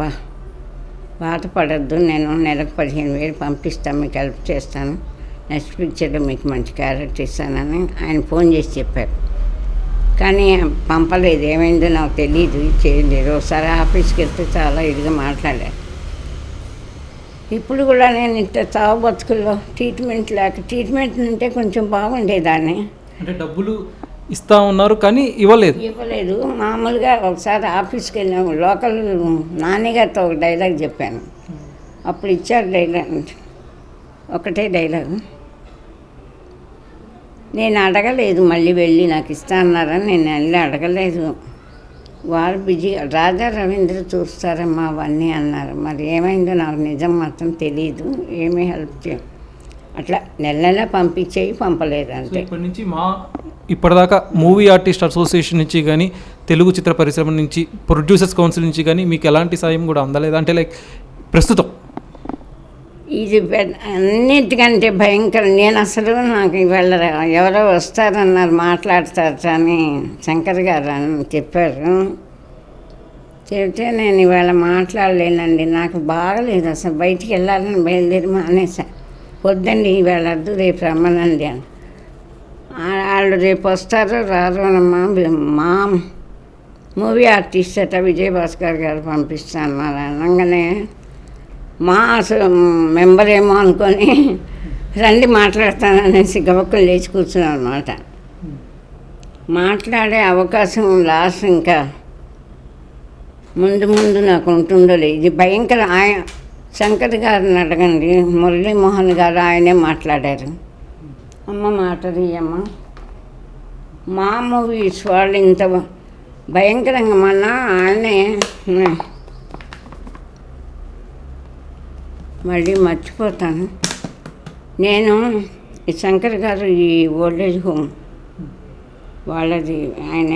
బాధపడద్దు, నేను నెలకు 15,000 పంపిస్తాను, మీకు హెల్ప్ చేస్తాను, నెక్స్ట్ పిక్చర్లో మీకు మంచి క్యారెక్టర్ ఇస్తానని ఆయన ఫోన్ చేసి చెప్పారు. కానీ పంపలేదు, ఏమైందో నాకు తెలియదు, చేయలేదు. ఒకసారి ఆఫీస్కి వెళ్తే చాలా ఇదిగా మాట్లాడారు. ఇప్పుడు కూడా నేను ఇంత చావు బతుకుల్లో ట్రీట్మెంట్ ఉంటే కొంచెం బాగుండేదాన్ని. అంటే డబ్బులు ఇస్తా ఉన్నారు కానీ ఇవ్వలేదు. మామూలుగా ఒకసారి ఆఫీస్కి వెళ్ళాము, లోకల్ నాన్నగారితో ఒక డైలాగ్ చెప్పాను, అప్పుడు ఇచ్చారు డైలాగ్, ఒకటే డైలాగు. నేను అడగలేదు, మళ్ళీ వెళ్ళి నాకు ఇస్తా అన్నారని నేను వెళ్ళి అడగలేదు. వారు బిజీ, రాజా రవీంద్ర చూస్తారమ్మా అవన్నీ అన్నారు. మరి ఏమైందో నాకు నిజం మాత్రం తెలియదు, ఏమీ హెల్ప్ చేయ, అట్లా నెల పంపలేదు అంతే. ఇప్పటి నుంచి ఇప్పటిదాకా మూవీ ఆర్టిస్ట్ అసోసియేషన్ నుంచి కానీ, తెలుగు చిత్ర పరిశ్రమ నుంచి, ప్రొడ్యూసర్స్ కౌన్సిల్ నుంచి కానీ మీకు ఎలాంటి సాయం కూడా అందలేదు అంటే లైక్ ప్రస్తుతం? ఇది అన్నిటికంటే భయంకరం. నేను అసలు నాకు ఇవాళ ఎవరో వస్తారన్నారు, మాట్లాడతారు అని శంకర్ గారు అని చెప్పారు. చెబితే నేను ఇవాళ మాట్లాడలేనండి, నాకు బాగలేదు, అసలు బయటికి వెళ్ళాలని బయలుదేరి మానేసా. వద్దండి ఇవాళ వద్దు, రేపు రమ్మనండి అని. వాళ్ళు రేపు వస్తారో రారోనమ్మా, మా మూవీ ఆర్టిస్ట్ అట విజయభాస్కర్ గారు పంపిస్తాను అనగానే మా మెంబర్ ఏమో అనుకొని రండి మాట్లాడతాననేసి గబక్కలు లేచి కూర్చున్నాను అనమాట. మాట్లాడే అవకాశం లాస్ట్ ఇంకా ముందు నాకు ఉంటుందో లేదు. ఇది భయంకర. శంకర్ గారిని అడగండి, మురళీమోహన్ గారు ఆయనే మాట్లాడారు. అమ్మ మాటది అమ్మ మా మూవీస్ వాళ్ళు ఇంత భయంకరంగా మొన్న ఆయనే మళ్ళీ మర్చిపోతాను నేను. ఈ శంకర్ గారు ఈ ఓల్డేజ్ హోమ్ వాళ్ళది ఆయన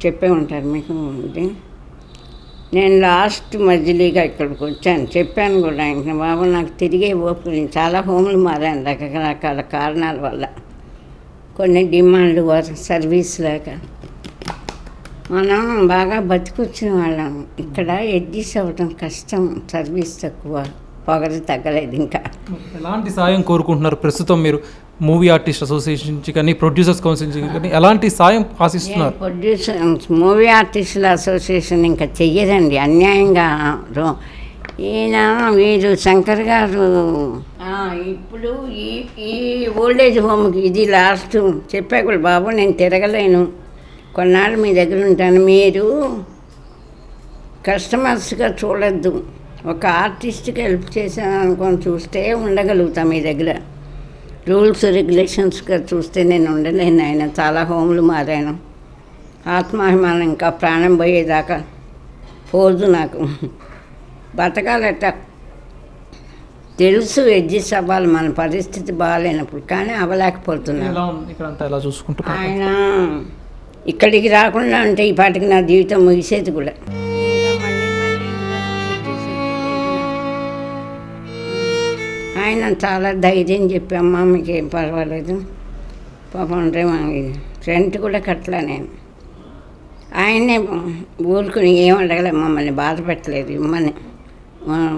చెప్పే ఉంటారు మీకు. ఇది నేను లాస్ట్ మధ్యలోగా ఇక్కడికి వచ్చాను, చెప్పాను కూడా ఆయనకి, బాబు నాకు తిరిగే ఓపిక లేదు. చాలా హోములు మారాను రకరకాల కారణాల వల్ల, కొన్ని డిమాండ్ సర్వీస్ లేక. మనం బాగా బతికొచ్చిన వాళ్ళం. ఇక్కడ అడ్జస్ట్ అవ్వడం కష్టం, సర్వీస్ తక్కువ, పొగరు తగ్గలేదు. ఇంకా ఎలాంటి సాయం కోరుకుంటున్నారు ప్రస్తుతం మీరు? మూవీ ఆర్టిస్ట్ అసోసియేషన్ నుంచి కానీ ప్రొడ్యూసర్స్ కౌన్సిల్ నుంచి కానీ ఎలాంటి సాయం ఆశిస్తున్నారు? మూవీ ఆర్టిస్టుల అసోసియేషన్ ఇంకా చెయ్యదండి, అన్యాయంగా. ఈయన వీరు శంకర్ గారు ఇప్పుడు ఈ ఓల్డేజ్ హోమ్కి ఇది లాస్ట్ చెప్పా కూడా, బాబు నేను తిరగలేను, కొన్నాళ్ళు మీ దగ్గర ఉంటాను, మీరు కస్టమర్స్గా చూడొద్దు, ఒక ఆర్టిస్ట్కి హెల్ప్ చేశాను అనుకొని చూస్తే ఉండగలుగుతాం మీ దగ్గర. రూల్స్ రెగ్యులేషన్స్గా చూస్తే నేను ఉండలేను. ఆయన చాలా హోములు మారాను. ఆత్మాభిమానం ఇంకా ప్రాణం పోయేదాకా పోదు నాకు. బతకాలట తెలుసు, అడ్జస్ట్ అవ్వాలి మన పరిస్థితి బాగాలేనప్పుడు, కానీ అవ్వలేకపోతున్నాను. ఆయన ఇక్కడికి రాకుండా అంటే ఈ పాటికి నా జీవితం ముగిసేది కూడా. ఆయన చాలా ధైర్యం చెప్పామ్మా, మీకు ఏం పర్వాలేదు, పాపం అంటే రెంట్ కూడా కట్టలే నేను. ఆయనే ఊరుకుని ఏం అడగలే, మమ్మల్ని బాధ పెట్టలేదు, ఇమ్మని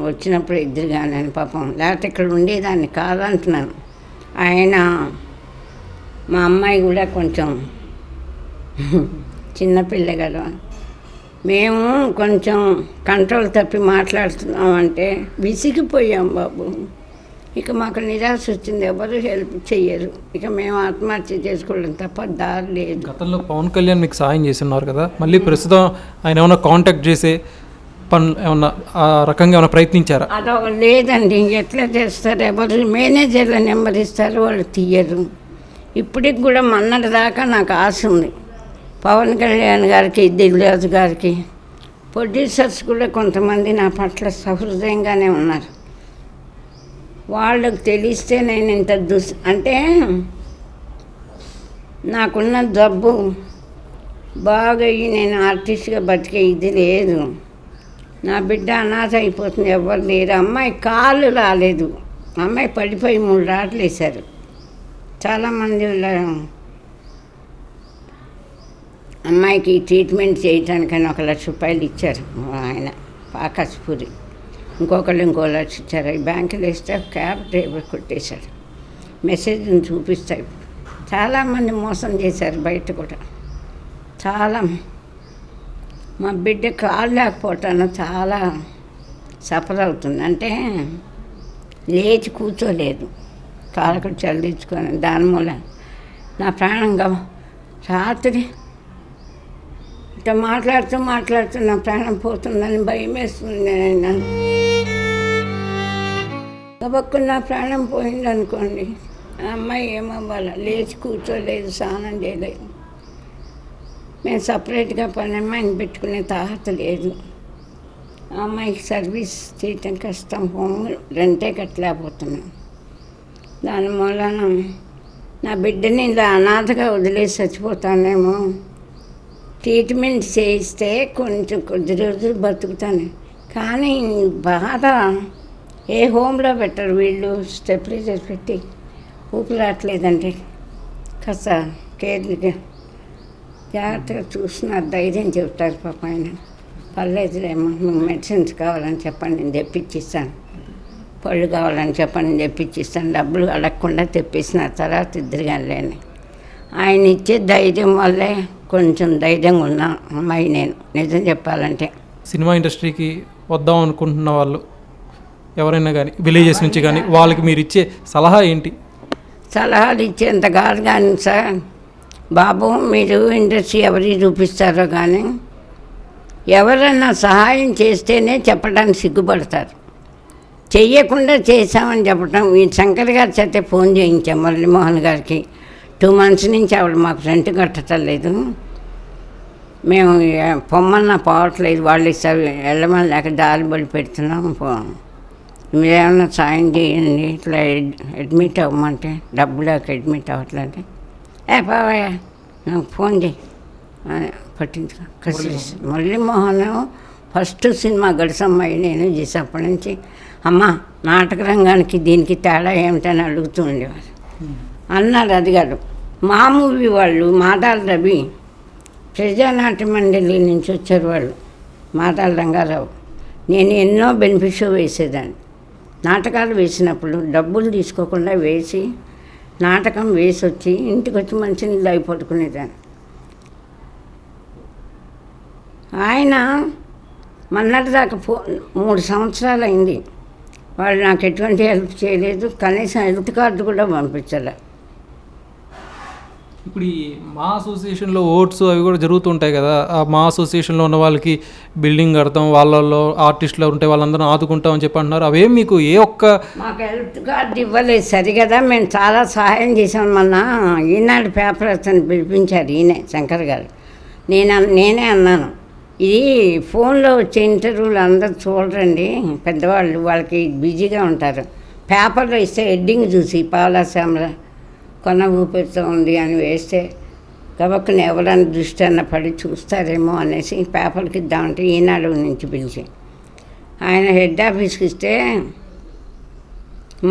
వచ్చినప్పుడు ఇద్దరు కానీ పాపం, లేకపోతే ఇక్కడ ఉండేదాన్ని కాదంటున్నాను. ఆయన మా అమ్మాయి కూడా కొంచెం చిన్నపిల్ల కదా, మేము కొంచెం కంట్రోల్ తప్పి మాట్లాడుతున్నామంటే విసిగిపోయాం బాబు. ఇక మాకు నిరాశ వచ్చింది, ఎవరు హెల్ప్ చెయ్యరు, ఇక మేము ఆత్మహత్య చేసుకోవడం తప్ప దారి లేదు. గతంలో పవన్ కళ్యాణ్ మీకు సాయం చేస్తున్నారు కదా, మళ్ళీ ప్రస్తుతం ఆయన ఏమైనా కాంటాక్ట్ చేసే పని ఏమన్నా ఆ రకంగా ఏమైనా ప్రయత్నించారా? అదొక లేదండి, ఎట్లా చేస్తారు, ఎవరు మేనేజర్ల నెంబర్ ఇస్తారు, వాళ్ళు తీయరు. ఇప్పటికి కూడా మొన్నటి దాకా నాకు ఆశ ఉంది, పవన్ కళ్యాణ్ గారికి, దిల్రాజు గారికి, ప్రొడ్యూసర్స్ కూడా కొంతమంది నా పట్ల సహృదయంగానే ఉన్నారు. వాళ్ళకు తెలిస్తే నేను ఇంత అంటే నాకున్న జబ్బు బాగా అయ్యి నేను ఆర్టిస్ట్గా బతికే ఇది లేదు. నా బిడ్డ అనాథ అయిపోతుంది, ఎవరు లేరు. అమ్మాయి కాళ్ళు రాలేదు, అమ్మాయి పడిపోయి 3 రాట్లు వేశారు. చాలామంది అమ్మాయికి ట్రీట్మెంట్ చేయటానికని 1 లక్ష రూపాయలు ఇచ్చారు ఆయన ఆకాశపూరి. ఇంకొకళ్ళు 1 లక్ష ఇచ్చారు. ఈ బ్యాంకులో వేస్తే క్యాబ్ డ్రైవర్ కొట్టేశాడు. మెసేజ్ని చూపిస్తాయి. చాలామంది మోసం చేశారు బయట కూడా. చాలా మా బిడ్డ కాలు లేకపోవటాను చాలా సఫర్ అవుతుంది. అంటే లేచి కూర్చోలేదు, కాళ్ళకు చల్లించుకొని, దాని మూల నా ప్రాణంగా రాత్రి ఇట్లా మాట్లాడుతూ నా ప్రాణం పోతుందని భయం వేస్తుంది. గబక్కు నా ప్రాణం పోయింది అనుకోండి, ఆ అమ్మాయి ఏమవ్వాలి? లేచి కూర్చోలేదు, స్నానం చేయలేదు. మేము సపరేట్గా పని అమ్మాయిని పెట్టుకునే తాహత లేదు. ఆ అమ్మాయికి సర్వీస్ చేయటం కష్టం, హోమ్ రెంటే కట్టలేకపోతున్నాం. దాని మూలన నా బిడ్డని ఇలా అనాథగా వదిలేసి చచ్చిపోతానేమో. ట్రీట్మెంట్ చేయిస్తే కొంచెం కొద్ది రోజులు బతుకుతాను, కానీ బాధ ఏ హోమ్లో పెట్టరు వీళ్ళు. స్టెబిలైజర్ పెట్టి ఊపిరాట్లేదంటే కాస్త కేర్గా జాగ్రత్తగా చూస్తున్నారు, ధైర్యం చెబుతారు పాప ఆయన. పర్లేదులేమో, మీకు మెడిసిన్స్ కావాలని చెప్పండి నేను తెప్పించిస్తాను, పళ్ళు కావాలని చెప్పండి నేను తెప్పించిస్తాను, డబ్బులు అడగకుండా తెప్పించిన తర్వాత ఇద్దరు కానీ ఆయన ఇచ్చే ధైర్యం వల్లే కొంచెం ధైర్యంగా ఉన్నా అమ్మాయి. నేను నిజం చెప్పాలంటే సినిమా ఇండస్ట్రీకి వద్దాం అనుకుంటున్న వాళ్ళు ఎవరైనా కానీ విలేజెస్ నుంచి కానీ వాళ్ళకి మీరు ఇచ్చే సలహా ఏంటి? సలహాలు ఇచ్చేంత కాదు కానీ సార్ బాబు, మీరు ఇండస్ట్రీ ఎవరికి చూపిస్తారో కానీ ఎవరన్నా సహాయం చేస్తేనే చెప్పడానికి సిగ్గుపడతారు. చెయ్యకుండా చేశామని చెప్పడం. ఈ శంకర్ గారి చేత ఫోన్ చేయించాం మురళీమోహన్ గారికి. 2 months నుంచి ఆవిడ మాకు రెంట్ కట్టడం లేదు, మేము పొమ్మన్నా పోవట్లేదు, వాళ్ళు ఇస్తారు వెళ్ళమని లేక దారి బడి పెడుతున్నాం, మీరేమన్నా సాయం చేయండి, ఇట్లా అడ్మిట్ అవ్వమంటే డబ్బులోకి అడ్మిట్ అవ్వట్లేదు. పోవయ్యా నాకు ఫోన్ చేయి పట్టించుకో. మురళీమోహన్ ఫస్ట్ సినిమా గడిసమ్మాయి నేను చేసేప్పటి నుంచి అమ్మ నాటక రంగానికి దీనికి తేడా ఏమిటని అడుగుతూ ఉండేవారు. అన్నారు అది కాదు, మా మూవీ వాళ్ళు మాదాల రవి ప్రజానాట్య మండలి నుంచి వచ్చారు వాళ్ళు, మాదాల రంగారావు. నేను ఎన్నో బెనిఫిట్ షో వేసేదాన్ని. నాటకాలు వేసినప్పుడు డబ్బులు తీసుకోకుండా వేసి నాటకం వేసి వచ్చి ఇంటికి వచ్చి మంచినీళ్ళు అవి పట్టుకునేదాన్ని. ఆయన మొన్నటి దాకా 3 సంవత్సరాలు అయింది, వాళ్ళు నాకు ఎటువంటి హెల్ప్ చేయలేదు, కనీసం హెల్త్ కార్డు కూడా పంపించలే. ఇప్పుడు ఈ మా అసోసియేషన్లో ఓట్స్ అవి కూడా జరుగుతుంటాయి కదా, ఆ మా అసోసియేషన్లో ఉన్న వాళ్ళకి బిల్డింగ్ కడతాం, వాళ్ళల్లో ఆర్టిస్టులు ఉంటే వాళ్ళందరూ ఆదుకుంటాం అని చెప్పి అంటున్నారు. అవేం మీకు మాకు హెల్త్ కార్డు ఇవ్వలేదు సరిగదా. మేము చాలా సహాయం చేసాం. మొన్న ఈనాడు పేపర్ అతను పిలిపించారు ఈయన శంకర్ గారు. నేనే అన్నాను, ఇది ఫోన్లో వచ్చే ఇంటర్వ్యూలు అందరు చూడరండి, పెద్దవాళ్ళు వాళ్ళకి బిజీగా ఉంటారు. పేపర్లో ఇస్తే హెడ్డింగ్ చూసి పాలాశ్యామల కొన ఊపిరితో ఉంది అని వేస్తే గబక్కుని ఎవరైనా దృష్టి అన్న పడి చూస్తారేమో అనేసి పేపర్కి ఇద్దామంటే ఈనాడు నుంచి పిలిచి ఆయన హెడ్ ఆఫీస్కి ఇస్తే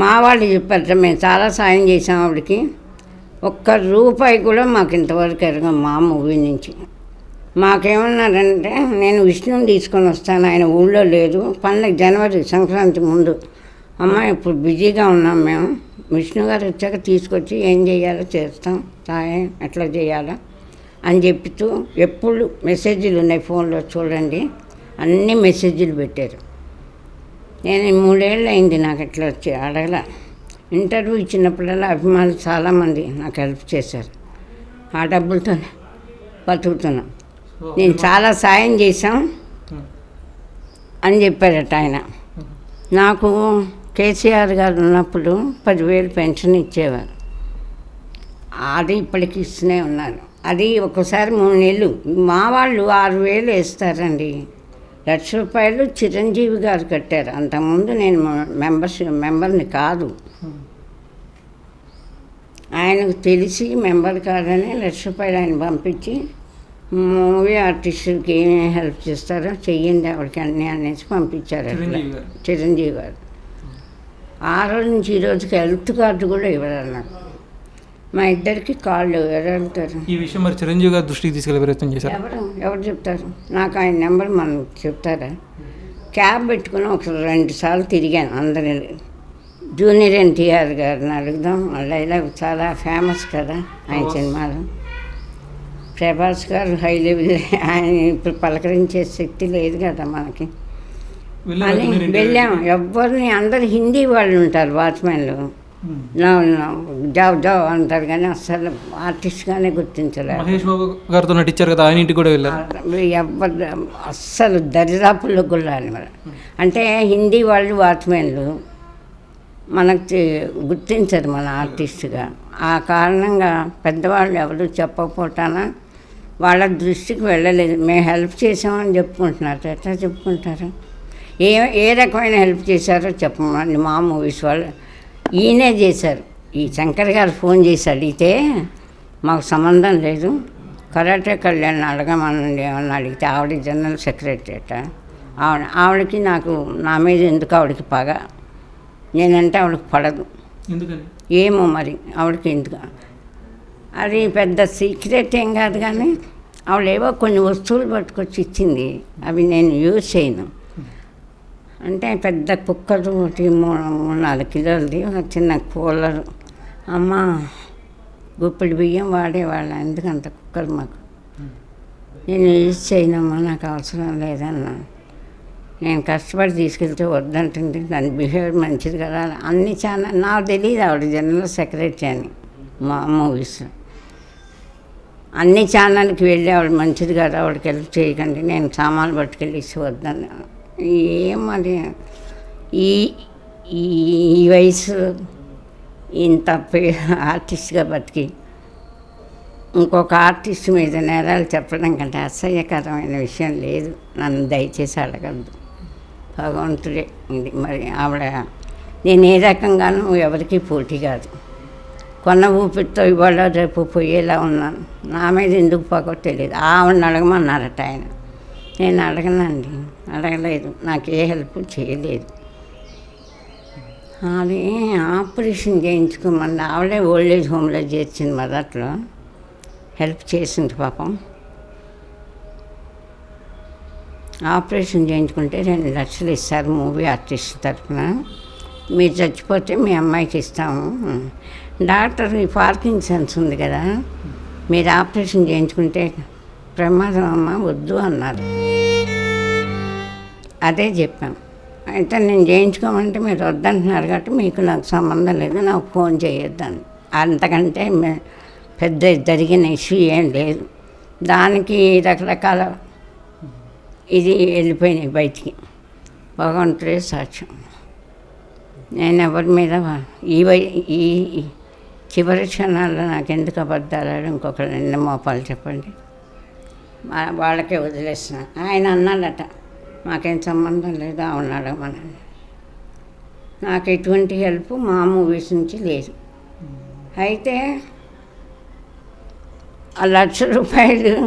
మా వాళ్ళు చెప్పారు, మేము చాలా సాయం చేసాం ఆవిడకి, ₹1 కూడా మాకు ఇంతవరకు ఎరగం మా మూవీ నుంచి. మాకేమన్నారంటే నేను విష్ణుని తీసుకొని వస్తాను, ఆయన ఊళ్ళో లేదు, పండగ జనవరి సంక్రాంతి ముందు, అమ్మ ఇప్పుడు బిజీగా ఉన్నాం మేము, విష్ణు గారు వచ్చాక తీసుకొచ్చి ఏం చేయాలో చేస్తాం, సాయం ఎట్లా చేయాలో అని చెప్తూ ఎప్పుడు మెసేజ్లు ఉన్నాయి ఫోన్లో చూడండి, అన్ని మెసేజ్లు పెట్టారు. నేను 3 ఏళ్ళు అయింది నాకు ఎట్లా వచ్చి అడగల. ఇంటర్వ్యూ ఇచ్చినప్పుడల్లా అభిమానులు చాలామంది నాకు హెల్ప్ చేశారు, ఆ డబ్బులతో బతుకుతున్నాం. నేను చాలా సాయం చేశాం అని చెప్పారట ఆయన. నాకు కేసీఆర్ గారు ఉన్నప్పుడు 10,000 పెన్షన్ ఇచ్చేవారు, అది ఇప్పటికి ఇస్తూనే ఉన్నారు. అది ఒక్కోసారి 3 నెలలు. మా వాళ్ళు 6,000 వేస్తారండి. ₹1,00,000 చిరంజీవి గారు కట్టారు. అంతకుముందు నేను మెంబర్ని కాదు, ఆయనకు తెలిసి మెంబర్ కాదని ₹1,00,000 ఆయన పంపించి మూవీ ఆర్టిస్టులకి ఏమేమి హెల్ప్ చేస్తారో చెయ్యండి ఆవిడకి అన్నీ అనేసి పంపించారు చిరంజీవి గారు. ఆ రోజు నుంచి ఈ రోజుకి హెల్త్ కార్డు కూడా ఇవ్వరు నాకు. మా ఇద్దరికి కాళ్ళు ఎవరు వెళ్తారు. ఈ విషయం మరి చిరంజీవి గారు దృష్టికి తీసుకెళ్ళే ప్రయత్నం చేశారు. ఎవరు చెప్తారు నాకు ఆయన నెంబర్? మనం చెప్తారా? క్యాబ్ పెట్టుకుని ఒక 2 సార్లు తిరిగాను అందరి. జూనియర్ ఎన్టీఆర్ గారిని అడుగుదాం, డైలాగ్ చాలా ఫేమస్ కదా ఆయన సినిమాలో. ప్రభాస్ గారు హై లెవెల్, ఆయన ఇప్పుడు పలకరించే శక్తి లేదు కదా మనకి అని వెళ్ళాము. ఎవరిని అందరు హిందీ వాళ్ళు ఉంటారు వాచ్మెన్లు, జాబ్ జాబ్ అంటారు కానీ అసలు ఆర్టిస్ట్గానే గుర్తించలేదు. మహేష్ బాబు గారితో నటించారు కదా, ఆయన ఇంటికి కూడా వెళ్ళారు. ఎవరు అస్సలు దరిదాపుల్లో కూడా మరి. అంటే హిందీ వాళ్ళు వాచ్మెన్లు మనకు గుర్తించరు మన ఆర్టిస్ట్గా. ఆ కారణంగా పెద్దవాళ్ళు ఎవరు చెప్పకపోతానా వాళ్ళ దృష్టికి వెళ్ళలేదు. మేము హెల్ప్ చేసామని చెప్పుకుంటున్నారు, ఎట్లా చెప్పుకుంటారు? ఏ రకమైన హెల్ప్ చేశారో చెప్పమండి. మా మూవీస్ వాళ్ళు ఈయనే చేశారు. ఈ శంకర్ గారు ఫోన్ చేసి అడిగితే మాకు సంబంధం లేదు, కరాటే కళ్యాణ్ అడగమనండి ఏమన్నా అడిగితే ఆవిడ జనరల్ సెక్రటరీ అట. ఆవిడకి నాకు నా మీద ఎందుకు ఆవిడకి పగ, నేనంటే ఆవిడకి పడదు, ఏమో మరి ఆవిడకి ఎందుకు. అది పెద్ద సీక్రెట్ ఏం కాదు కానీ ఆవిడ ఏవో కొన్ని వస్తువులు పట్టుకొచ్చి ఇచ్చింది, అవి నేను యూజ్ చేయను. అంటే పెద్ద కుక్కరు 3-4 కిలోలది ఒక చిన్న కూలరు. అమ్మ గుప్పిడి బియ్యం వాడేవాళ్ళ, ఎందుకంత కుక్కర్ మాకు, నేను యూజ్ చేయనమ్మా నాకు అవసరం లేదన్నా. నేను కష్టపడి తీసుకెళ్తే వద్దంటుంది, దాని బిహేవియర్ మంచిది కదా. అన్ని ఛానల్ నాకు తెలియదు ఆవిడ జనరల్ సెక్రటరీ అని మా మూవీస్లో. అన్ని ఛానల్కి వెళ్ళి ఆవిడ మంచిది కదా, ఆవిడకి హెల్ప్ చేయకండి, నేను సామాన్లు పట్టుకెళ్ళి ఇచ్చి వద్దని. ఏం మరి ఈ ఈ వయసు ఇంత ఆర్టిస్ట్గా బతికి ఇంకొక ఆర్టిస్ట్ మీద నేరాలు చెప్పడం కంటే అసహ్యకరమైన విషయం లేదు. నన్ను దయచేసి అడగద్దు, భగవంతుడే. ఇది మరి ఆవిడ, నేను ఏ రకంగానూ ఎవరికి పోటీ కాదు. కొన్న ఊపిరితో ఇవాళ రేపు పోయేలా ఉన్నాను. నా మీద ఎందుకు పోకో తెలియదు. ఆవిడని అడగమన్నారట ఆయన. నేను అడగనండి, అడగలేదు, నాకు ఏ హెల్ప్ చేయలేదు. అది ఆపరేషన్ చేయించుకోమని ఆవిడే ఓల్డేజ్ హోమ్లో చేర్చింది. మొదట్లో హెల్ప్ చేసింది పాపం. ఆపరేషన్ చేయించుకుంటే 2 లక్షలు ఇస్తారు మూవీ ఆర్టిస్ట్ తరఫున. మీరు చచ్చిపోతే మీ అమ్మాయికి ఇస్తాము. డాక్టర్ ఈ పార్కిన్సన్స్ ఉంది కదా, మీరు ఆపరేషన్ చేయించుకుంటే ప్రమాదం అమ్మ, వద్దు అన్నారు. అదే చెప్పాం. అయితే నేను చేయించుకోమంటే మీరు వద్దంటున్నారు కాబట్టి మీకు నాకు సంబంధం లేదు, నాకు ఫోన్ చేయొద్దని. అంతకంటే పెద్ద జరిగిన ఇష్యూ ఏం లేదు. దానికి రకరకాల ఇది వెళ్ళిపోయినాయి బయటికి. భగవంతుడే సాక్ష్యం. నేను ఎవరి మీద ఈ చివరి క్షణాల్లో నాకు ఎందుకు అబద్ధాలు ఇంకొకరు ఎన్ని మోపాలు చెప్పండి. వాళ్ళకే వదిలేసిన. ఆయన అన్నాడట, మాకేం సంబంధం లేదు, ఆవిడ అడగమని. నాకు ఎటువంటి హెల్ప్ మా మూవీస్ నుంచి లేదు. అయితే ₹1,00,000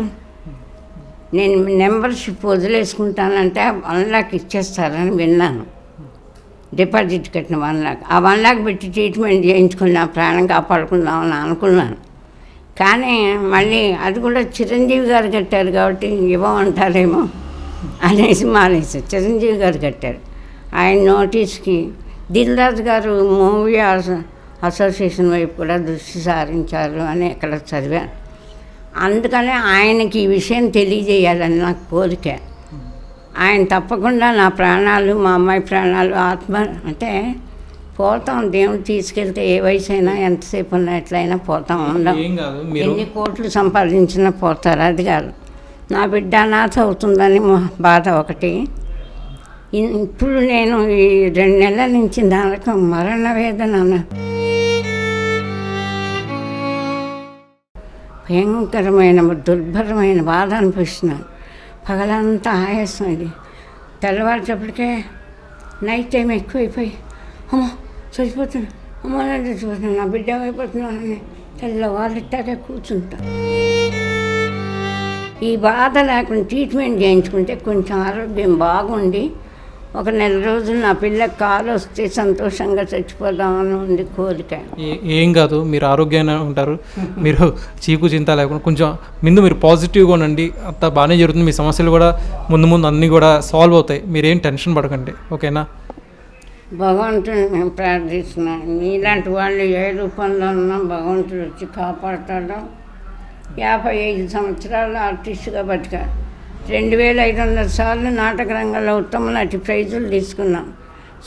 నేను మెంబర్షిప్ వదిలేసుకుంటానంటే 1 లక్ష ఇచ్చేస్తారని విన్నాను. డిపాజిట్ కట్టిన 1 లక్ష. ఆ 1 లక్ష పెట్టి ట్రీట్మెంట్ చేయించుకుని నా ప్రాణం కాపాడుకుందామని అనుకున్నాను. కానీ మళ్ళీ అది కూడా చిరంజీవి గారు కట్టారు కాబట్టి ఇవ్వమంటారేమో అనేసి మానేసి చిరంజీవి గారు కట్టారు. ఆయన నోటీస్కి దిల్ రాజు గారు మూవీ అసోసియేషన్ వైపు కూడా దృష్టి సారించారు అని ఎక్కడ చదివాను. అందుకనే ఆయనకి ఈ విషయం తెలియజేయాలని నాకు కోరిక. ఆయన తప్పకుండా నా ప్రాణాలు, మా అమ్మాయి ప్రాణాలు, ఆత్మ అంటే పోతాం. దేవుడు తీసుకెళ్తే ఏ వయసు అయినా ఎంతసేపు ఉన్నా ఎట్లయినా పోతాం. ఉండం. ఎన్ని కోట్లు సంపాదించినా పోతారు, అది కాదు. నా బిడ్డ అనాథ అవుతుందని బాధ ఒకటి. ఇప్పుడు నేను ఈ 2 నెలల నుంచి దానికి మరణ వేదన, భయంకరమైన దుర్భరమైన బాధ అనిపిస్తున్నాను. పగలంతా ఆయాసం. ఇది తెల్లవారేటప్పటికే నైట్ టైం ఎక్కువైపోయి అమ్మో చచ్చిపోతున్నా, అమ్మో నేను చచ్చిపోతున్నా, నా బిడ్డ అయిపోతున్నానని తెల్లవారిట్టాకే కూర్చుంటా. ఈ బాధ లేకుండా ట్రీట్మెంట్ చేయించుకుంటే కొంచెం ఆరోగ్యం బాగుండి ఒక 1 నెల రోజులు నా పిల్లకి కాలు వస్తే సంతోషంగా చచ్చిపోదామని ఉంది కోరిక. ఏం కాదు, మీరు ఆరోగ్యంగా ఉంటారు. మీరు చీకు చింత లేకుండా కొంచెం మీరు పాజిటివ్గా ఉండండి. అంతా బాగానే జరుగుతుంది. మీ సమస్యలు కూడా ముందు అన్నీ కూడా సాల్వ్ అవుతాయి. మీరేం టెన్షన్ పడకండి, ఓకేనా? భగవంతుని మేము ప్రార్థిస్తున్నాం. మీలాంటి వాళ్ళు ఏ రూపంలో ఉన్నా భగవంతుడు వచ్చి కాపాడతాడు. 55 సంవత్సరాలు ఆర్టిస్ట్గా బతికా. 2500 సార్లు నాటక రంగంలో ఉత్తమ నటి ప్రైజులు తీసుకున్నాం.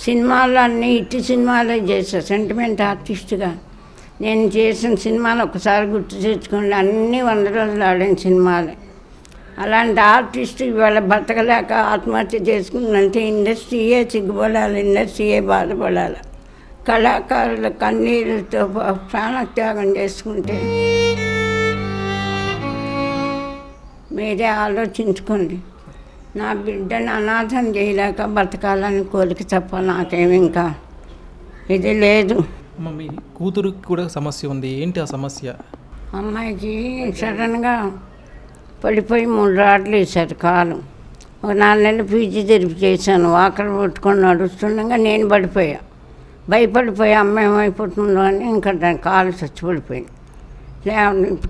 సినిమాల్లో అన్నీ ఇట్టి సినిమాలే చేశాను. సెంటిమెంట్ ఆర్టిస్ట్గా నేను చేసిన సినిమాలు ఒకసారి గుర్తు తెచ్చుకోండి, అన్నీ 100 రోజులు ఆడిన సినిమాలే. అలాంటి ఆర్టిస్ట్ ఇవాళ బతకలేక ఆత్మహత్య చేసుకుందంటే ఇండస్ట్రీయే సిగ్గుపడాలి, ఇండస్ట్రీయే బాధపడాలి. కళాకారుల కన్నీరుతో ప్రాణత్యాగం చేసుకుంటే మీరే ఆలోచించుకోండి. నా బిడ్డను అనాథం చేయలేక బతకాలని కోరిక తప్ప నాకేమి ఇంకా ఇది లేదు. మీ కూతురుకి కూడా సమస్య ఉంది, ఏంటి ఆ సమస్య? అమ్మాయికి సడన్గా పడిపోయి 3 రాడ్లు వేశారు కాలు. ఒక 4 నెలలు పీజీ తెరిపి చేశాను. వాకలు పట్టుకొని నడుస్తుండగా నేను భయపడిపోయి అమ్మ ఏమైపోతుందో అని ఇంకా దాని కాలు చచ్చిపడిపోయింది.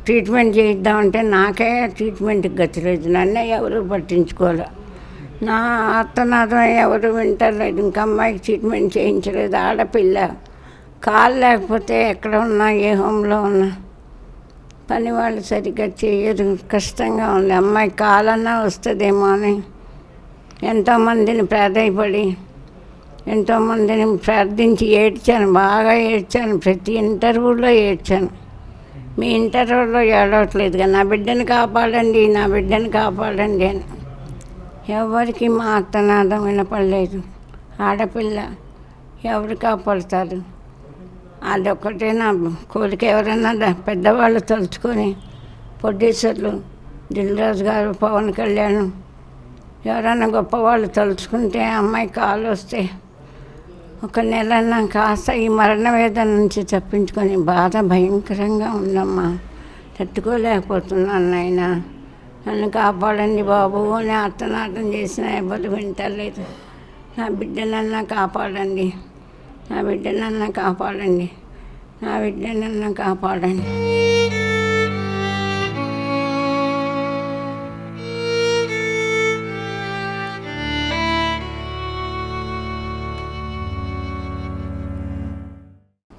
ట్రీట్మెంట్ చేయిద్దామంటే నాకే ట్రీట్మెంట్కి గతి లేదు. నన్నే ఎవరు పట్టించుకోలే. నా ఆర్తనాదం ఎవరు వింటలేదు. ఇంకా అమ్మాయికి ట్రీట్మెంట్ చేయించలేదు. ఆడపిల్ల కాలు లేకపోతే ఎక్కడ ఉన్నా, ఏ హోంలో ఉన్నా పని వాళ్ళు సరిగ్గా చేయరు. కష్టంగా ఉంది. అమ్మాయి కాలన్నా వస్తుందేమో అని ఎంతోమందిని ప్రాధాయపడి ఎంతోమందిని ప్రార్థించి ఏడ్చాను, బాగా ఏడ్చాను. ప్రతి ఇంటర్వ్యూలో ఏడ్చాను. మీ ఇంటర్వ్యూలో ఏడవట్లేదు కానీ నా బిడ్డను కాపాడండి, నా బిడ్డను కాపాడండి అని. ఎవరికి మా అత్తనాదం వినపడలేదు. ఆడపిల్ల ఎవరు కాపాడుతారు? అదొక్కటే నా కోరిక. ఎవరైనా పెద్దవాళ్ళు తలుచుకొని, ప్రొడ్యూసర్లు దిల్రాజు గారు, పవన్ కళ్యాణ్, ఎవరైనా గొప్పవాళ్ళు తలుచుకుంటే అమ్మాయి కాలు వస్తే ఒక నెలన్నా కాస్త ఈ మరణ వేదన నుంచి తప్పించుకొని, బాధ భయంకరంగా ఉందమ్మా, తట్టుకోలేకపోతున్నాను నాయన, నన్ను కాపాడండి బాబు అని అర్థనాటం చేసిన ఎవరు వింటలేదు. నా బిడ్డనన్నా కాపాడండి, నా బిడ్డనన్నా కాపాడండి, నా బిడ్డనన్నా కాపాడండి.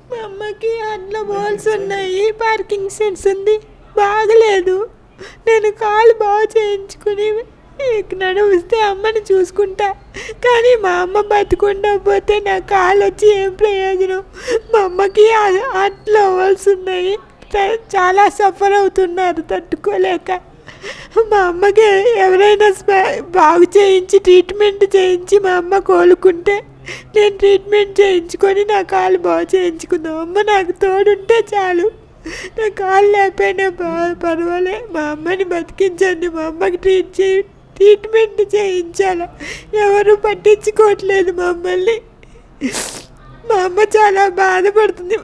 మా అమ్మకి అట్లా బాల్స్ ఉన్నాయి, పార్కింగ్ సెన్స్ ఉంది, బాగలేదు. నేను కాలు బాగా చేయించుకుని నడుస్తే అమ్మని చూసుకుంటా. కానీ మా అమ్మ బతుకుండకపోతే నా కాలు వచ్చి ఏం ప్రయోజనం? మా అమ్మకి అట్లా బాల్స్ ఉన్నాయి, చాలా సఫర్ అవుతున్నారు తట్టుకోలేక. మా అమ్మకి ఎవరైనా బాగు చేయించి ట్రీట్మెంట్ చేయించి మా అమ్మ కోలుకుంటే నేను ట్రీట్మెంట్ చేయించుకొని నా కాలు బాగు చేయించుకుందాం. అమ్మ నాకు తోడుంటే చాలు. నా కాలు లేకపోయినా పర్వాలే, మా అమ్మని బతికించండి. మా అమ్మకి ట్రీట్మెంట్ చేయించాలి. ఎవరు పట్టించుకోవట్లేదు మమ్మల్ని. మా అమ్మ చాలా బాధపడుతుంది.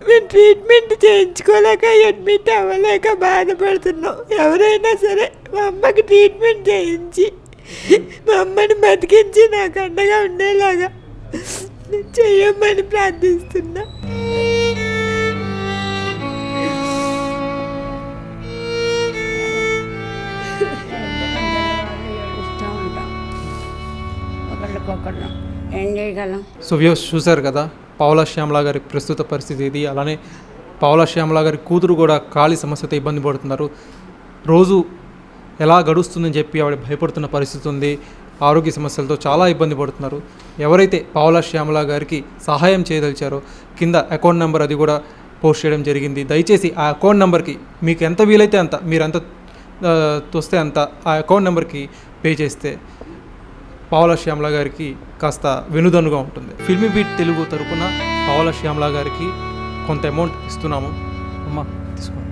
మేము ట్రీట్మెంట్ చేయించుకోలేక, అడ్మిట్ అవ్వలేక బాధపడుతున్నాం. ఎవరైనా సరే మా అమ్మకి ట్రీట్మెంట్ చేయించి మా అమ్మని బతికించి నాకు అండగా ఉండేలాగా చెయ్యమని ప్రార్థిస్తున్నా. ఏడుస్తూ ఉంటాం ఒకళ్ళకొకళ్ళు, ఏం చేయగలం? సో వ్యూస్ చూశారు కదా పావులా శ్యామల గారి ప్రస్తుత పరిస్థితి ఇది. అలానే పావులా శ్యామల గారి కూతురు కూడా కాలి సమస్యతో ఇబ్బంది పడుతున్నారు. రోజు ఎలా గడుస్తుందని చెప్పి ఆవిడ భయపడుతున్న పరిస్థితి ఉంది. ఆరోగ్య సమస్యలతో చాలా ఇబ్బంది పడుతున్నారు. ఎవరైతే పావులా శ్యామల గారికి సహాయం చేయదలిచారో కింద అకౌంట్ నెంబర్ అది కూడా పోస్ట్ చేయడం జరిగింది. దయచేసి ఆ అకౌంట్ నెంబర్కి మీకు ఎంత వీలైతే అంత, మీరు ఎంత తోస్తే అంత ఆ అకౌంట్ నెంబర్కి పే చేస్తే పావులా శ్యామల గారికి కాస్త వెనుదన్నుగా ఉంటుంది. ఫిల్మీ బీట్ తెలుగు తరపున పావులా శ్యామల గారికి కొంత అమౌంట్ ఇస్తున్నాము. అమ్మ తీసుకోండి.